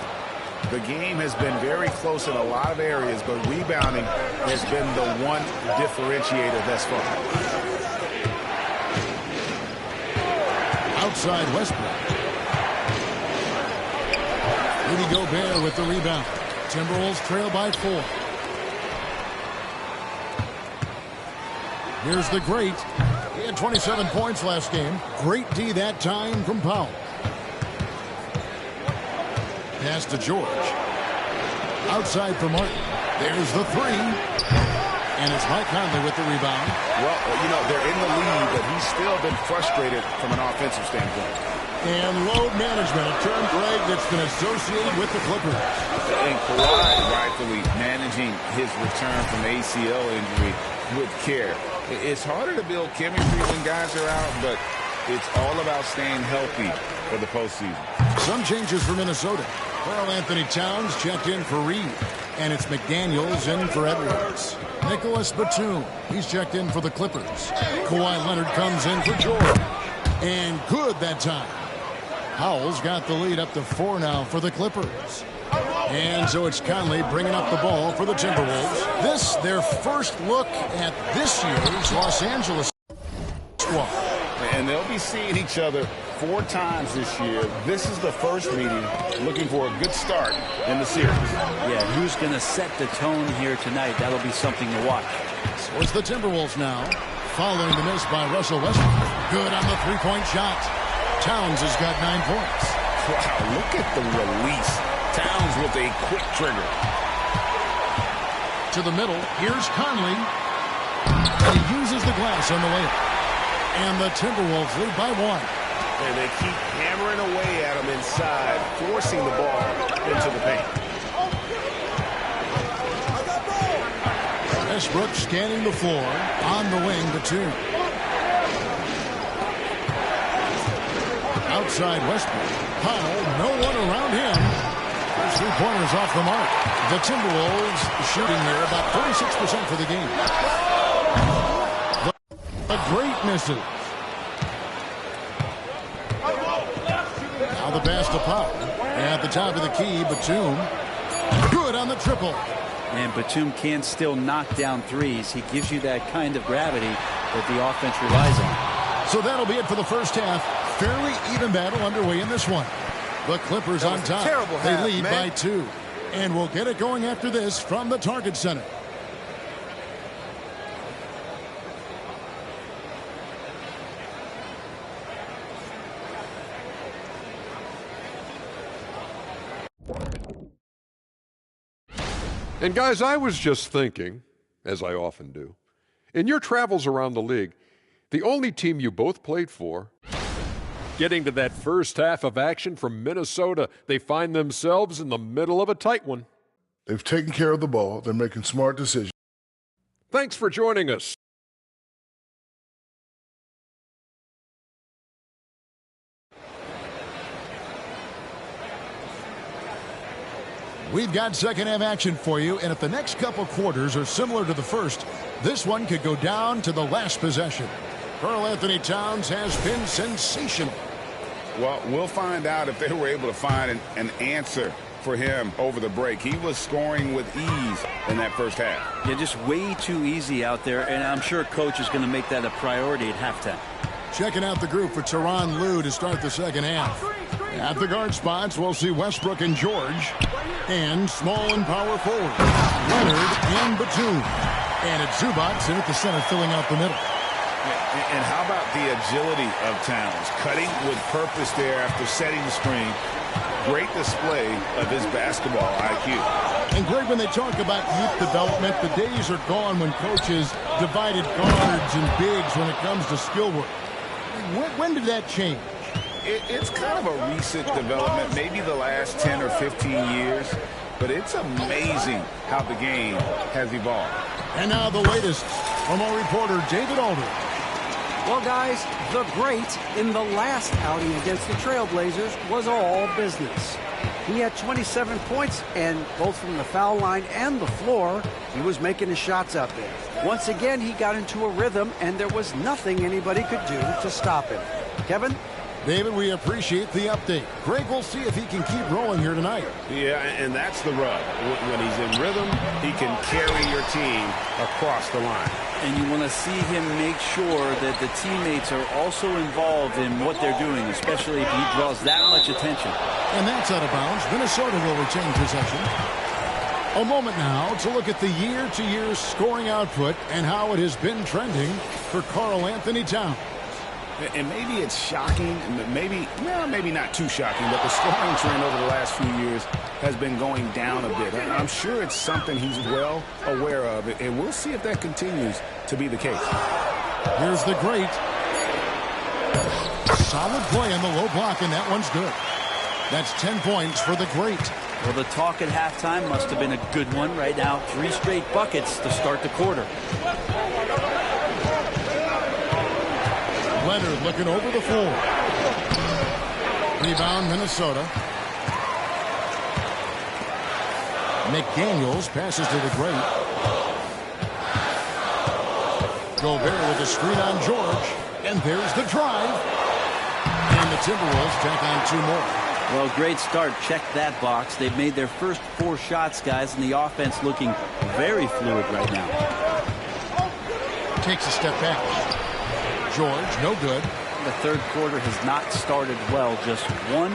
The game has been very close in a lot of areas, but rebounding has been the one differentiator thus far. Outside Westbrook. Rudy Gobert with the rebound. Timberwolves trail by 4. Here's the great. He had 27 points last game. Great D that time from Powell. Pass to George. Outside for Martin. There's the 3. And it's Mike Conley with the rebound. Well, you know, they're in the lead, but he's still been frustrated from an offensive standpoint. And load management, a term, Greg, that's been associated with the Clippers. And Kawhi rightfully managing his return from ACL injury with care. It's harder to build chemistry when guys are out, but it's all about staying healthy for the postseason. Some changes for Minnesota. Karl Anthony Towns checked in for Reed. And it's McDaniels in for Edwards. Nicholas Batum, he's checked in for the Clippers. Kawhi Leonard comes in for George. And good that time. Howell's got the lead up to 4 now for the Clippers. And so it's Conley bringing up the ball for the Timberwolves. This, their first look at this year's Los Angeles squad. And they'll be seeing each other 4 times this year. This is the first meeting, looking for a good start in the series. Yeah, who's going to set the tone here tonight? That'll be something to watch. So it's the Timberwolves now, following the miss by Russell Westbrook. Good on the three-point shot. Towns has got 9 points. Wow, look at the release. Towns with a quick trigger. To the middle, here's Conley. And he uses the glass on the layup. And the Timberwolves lead by 1. And they keep hammering away at him inside, forcing the ball into the paint. Westbrook scanning the floor. On the wing, the 2. Outside Westbrook. Powell, no one around him. First 3-pointers off the mark. The Timberwolves shooting here about 36% for the game. The great misses. Now the pass to Powell. At the top of the key, Batum. Good on the triple. And Batum can still knock down threes. He gives you that kind of gravity that the offense relies on. So that'll be it for the first half. Fairly even battle underway in this one. The Clippers on top. They lead by 2. And we'll get it going after this from the Target Center. And guys, I was just thinking, as I often do, in your travels around the league, the only team you both played for, getting to that first half of action from Minnesota, they find themselves in the middle of a tight one. They've taken care of the ball. They're making smart decisions. Thanks for joining us. We've got second half action for you, and if the next couple quarters are similar to the first, this one could go down to the last possession. Karl Anthony Towns has been sensational. Well, we'll find out if they were able to find an answer for him over the break. He was scoring with ease in that first half. Yeah, just way too easy out there, and I'm sure coach is going to make that a priority at halftime. Checking out the group for Tyronn Lue to start the second half. At the guard spots, we'll see Westbrook and George. And small and power forward, Leonard and Batum. And it's Zubac in at the center, filling out the middle. And how about the agility of Towns? Cutting with purpose there after setting the screen. Great display of his basketball IQ. And Greg, when they talk about youth development, the days are gone when coaches divided guards and bigs when it comes to skill work. When did that change? It's kind of a recent development, maybe the last 10 or 15 years, but it's amazing how the game has evolved. And now the latest from our reporter, David Aldridge. Well, guys, the great in the last outing against the Trailblazers was all business. He had 27 points, and both from the foul line and the floor, he was making his shots out there. Once again, he got into a rhythm, and there was nothing anybody could do to stop him. Kevin? David, we appreciate the update. Greg, we'll see if he can keep rolling here tonight. Yeah, and that's the rub. When he's in rhythm, he can carry your team across the line. And you want to see him make sure that the teammates are also involved in what they're doing, especially if he draws that much attention. And that's out of bounds. Minnesota will retain possession. A moment now to look at the year-to-year scoring output and how it has been trending for Karl Anthony Towns. And maybe it's shocking, maybe not too shocking, but the scoring trend over the last few years has been going down a bit. I'm sure it's something he's well aware of, and we'll see if that continues to be the case. Here's the great. Solid play in the low block, and that one's good. That's 10 points for the great. Well, the talk at halftime must have been a good one. Right now, 3 straight buckets to start the quarter. Leonard looking over the floor. Rebound, Minnesota. McDaniels passes to the great. Gobert with a screen on George. And there's the drive. And the Timberwolves tack on 2 more. Well, great start. Check that box. They've made their first 4 shots, guys, and the offense looking very fluid right now. Takes a step back. George, no good. The third quarter has not started well. Just 1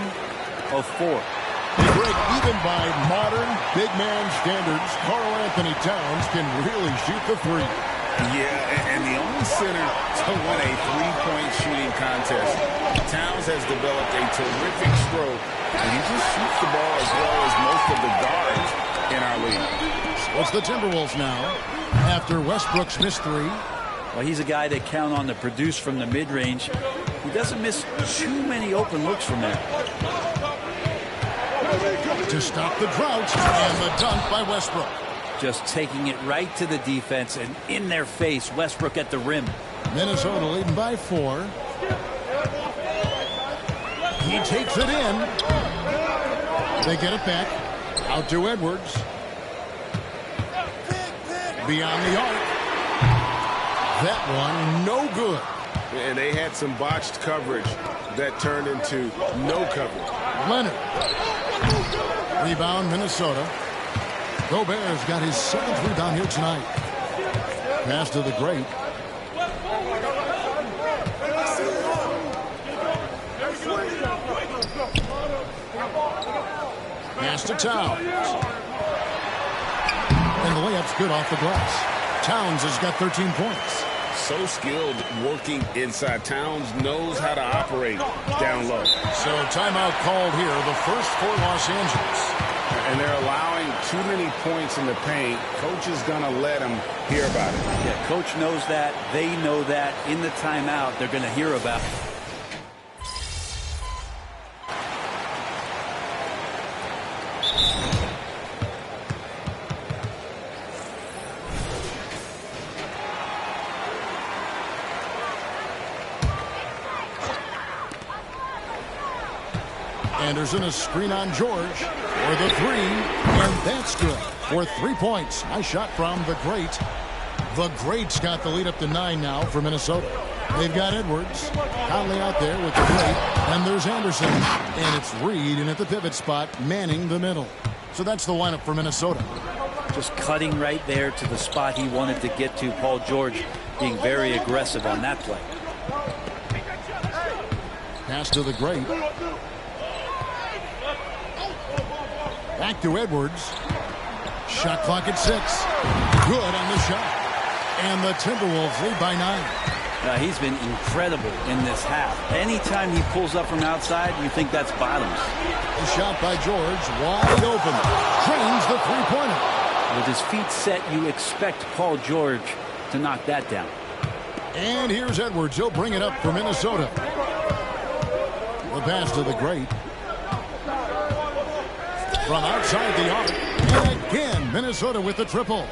of 4. They break even by modern big man standards. Karl Anthony Towns can really shoot the 3. Yeah, and the only center to win a 3-point shooting contest. Towns has developed a terrific stroke, and he just shoots the ball as well as most of the guards in our league. So it's the Timberwolves now, after Westbrook's missed 3. Well, he's a guy they count on to produce from the mid-range. He doesn't miss too many open looks from there. To stop the drought, and the dunk by Westbrook. Just taking it right to the defense and in their face. Westbrook at the rim. Minnesota leading by 4. He takes it in. They get it back. Out to Edwards. Beyond the arc. That one, no good. And they had some botched coverage that turned into no coverage. Leonard. Rebound, Minnesota. Gobert's got his 7th rebound here tonight. Pass to the great. Pass to Towns. And the layup's good off the glass. Towns has got 13 points. So skilled working inside. Towns knows how to operate down low. So timeout called here, the first for Los Angeles. And they're allowing too many points in the paint. Coach is going to let them hear about it. Yeah, coach knows that. They know that. In the timeout, they're going to hear about it. Anderson, a screen on George for the 3, and that's good for 3 points. Nice shot from the great. The great's got the lead up to 9 now for Minnesota. They've got Edwards. Conley out there with the great, and there's Anderson. And it's Reed in at the pivot spot, manning the middle. So that's the lineup for Minnesota. Just cutting right there to the spot he wanted to get to. Paul George being very aggressive on that play. Pass to the great. Back to Edwards. Shot clock at 6. Good on the shot. And the Timberwolves lead by 9. He's been incredible in this half. Anytime he pulls up from outside, you think that's bottoms. The shot by George, wide open. Drains the 3-pointer. With his feet set, you expect Paul George to knock that down. And here's Edwards. He'll bring it up for Minnesota. The pass to the great. From outside the arc. And again, Minnesota with the triple.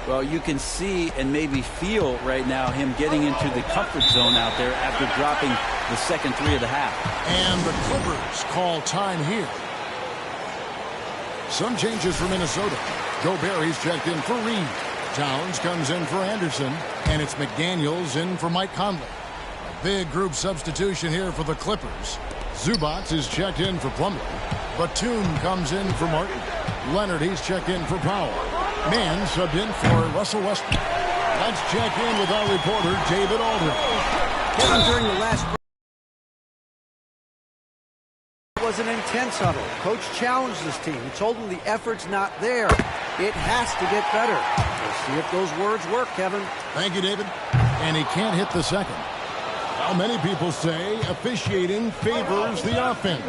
Well, you can see and maybe feel right now him getting into the comfort zone out there after dropping the second 3 of the half. And the Clippers call time here. Some changes for Minnesota. Gobert checked in for Reed. Towns comes in for Anderson. And it's McDaniels in for Mike Conley. A big group substitution here for the Clippers. Zubac is checked in for Plumlee. Batum comes in for Martin. Leonard, he's checked in for Powell. Mann subbed in for Russell Westbrook. Let's check in with our reporter, David Aldridge. Kevin, during the last break, it was an intense huddle. Coach challenged his team. He told them the effort's not there. It has to get better. We'll see if those words work, Kevin. Thank you, David. And he can't hit the second. Well, many people say officiating favors the offense.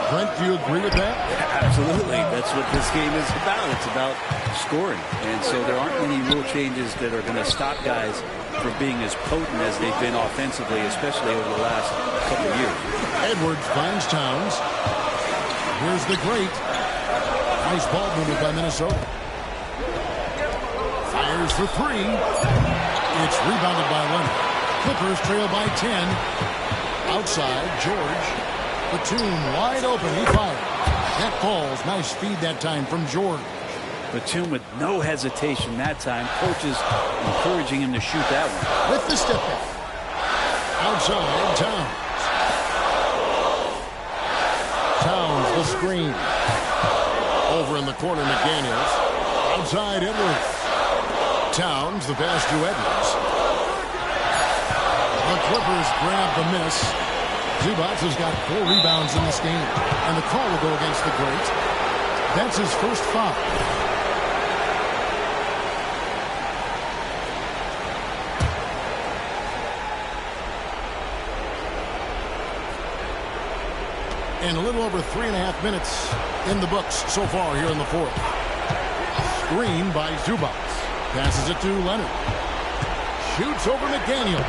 Brent, do you agree with that? Absolutely. That's what this game is about. It's about scoring. And so there aren't many rule changes that are going to stop guys from being as potent as they've been offensively, especially over the last couple of years. Edwards finds Towns. Here's the great. Nice ball movement by Minnesota. Fires for 3. It's rebounded by Leonard. Clippers trail by 10. Outside, George. Batum wide open. He fires. That falls. Nice speed that time from George. Batum with no hesitation that time. Coaches encouraging him to shoot that one. With the step back. Outside, Towns. Towns, the screen. Over in the corner, McDaniels. Outside, Edwards. Towns, the pass to Edwards. The Clippers grab the miss. Zubac has got 4 rebounds in this game. And the call will go against the Great. That's his first foul. And a little over 3.5 minutes in the books so far here in the fourth. Screen by Zubac. Passes it to Leonard. Shoots over McDaniel.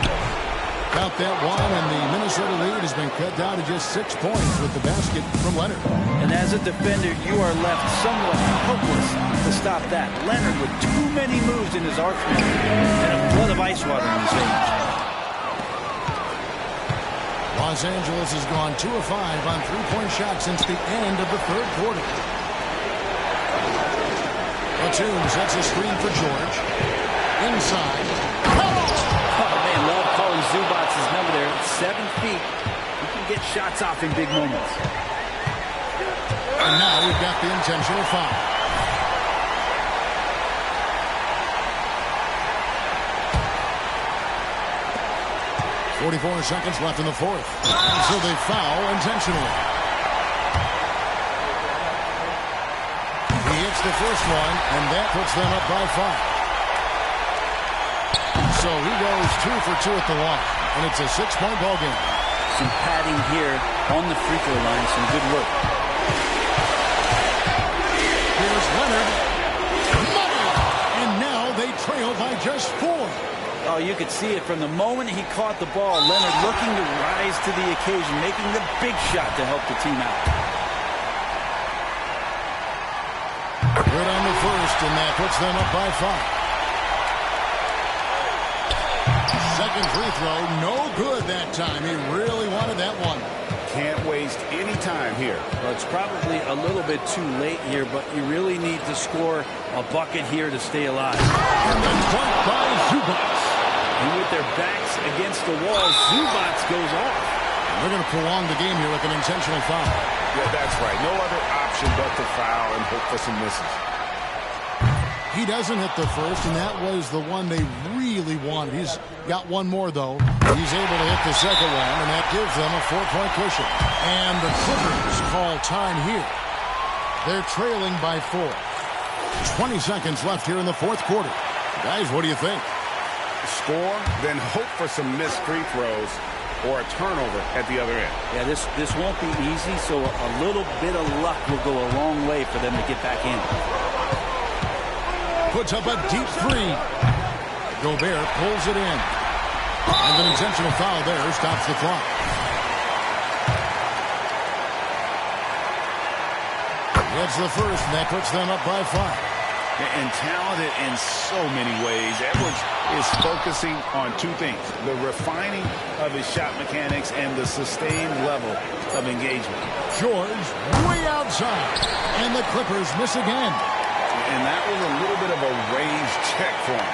Count that one, and the Minnesota lead has been cut down to just 6 points with the basket from Leonard. And as a defender, you are left somewhat helpless to stop that. Leonard with too many moves in his arsenal and a flood of ice water in his veins. Los Angeles has gone 2 of 5 on 3-point shots since the end of the third quarter. Batum sets a screen for George. Inside. Oh, man, love calling Zubac's number there. At 7 feet, he can get shots off in big moments. And now we've got the intentional foul. .44 seconds left in the fourth. So they foul intentionally. He hits the first one, and that puts them up by 5. So he goes 2 for 2 at the line, and it's a 6-point ball game. Some padding here on the free throw line. Some good work. Here's Leonard. Money! And now they trail by just 4. Oh, you could see it from the moment he caught the ball. Leonard looking to rise to the occasion, making the big shot to help the team out. Good on the first, and that puts them up by 5. Second free throw, no good that time. He really wanted that one. Can't waste any time here. Well, it's probably a little bit too late here, but you really need to score a bucket here to stay alive. And then caught by Zubac. And with their backs against the wall, Zubac goes off. They're going to prolong the game here with an intentional foul. Yeah, that's right. No other option but to foul and hope for some misses. He doesn't hit the first, and that was the one they really wanted. He's got one more, though. He's able to hit the second one, and that gives them a 4-point cushion. And the Clippers call time here. They're trailing by 4. 20 seconds left here in the fourth quarter. Guys, what do you think? Score, then hope for some missed free throws or a turnover at the other end. Yeah, this won't be easy, so a little bit of luck will go a long way for them to get back in. Puts up a deep 3. Gobert pulls it in. And an intentional foul there stops the clock. Gets the first, and that puts them up by 5. And talented in so many ways. Edwards is focusing on 2 things: the refining of his shot mechanics and the sustained level of engagement. George way outside, and the Clippers miss again. And that was a little bit of a range check for him.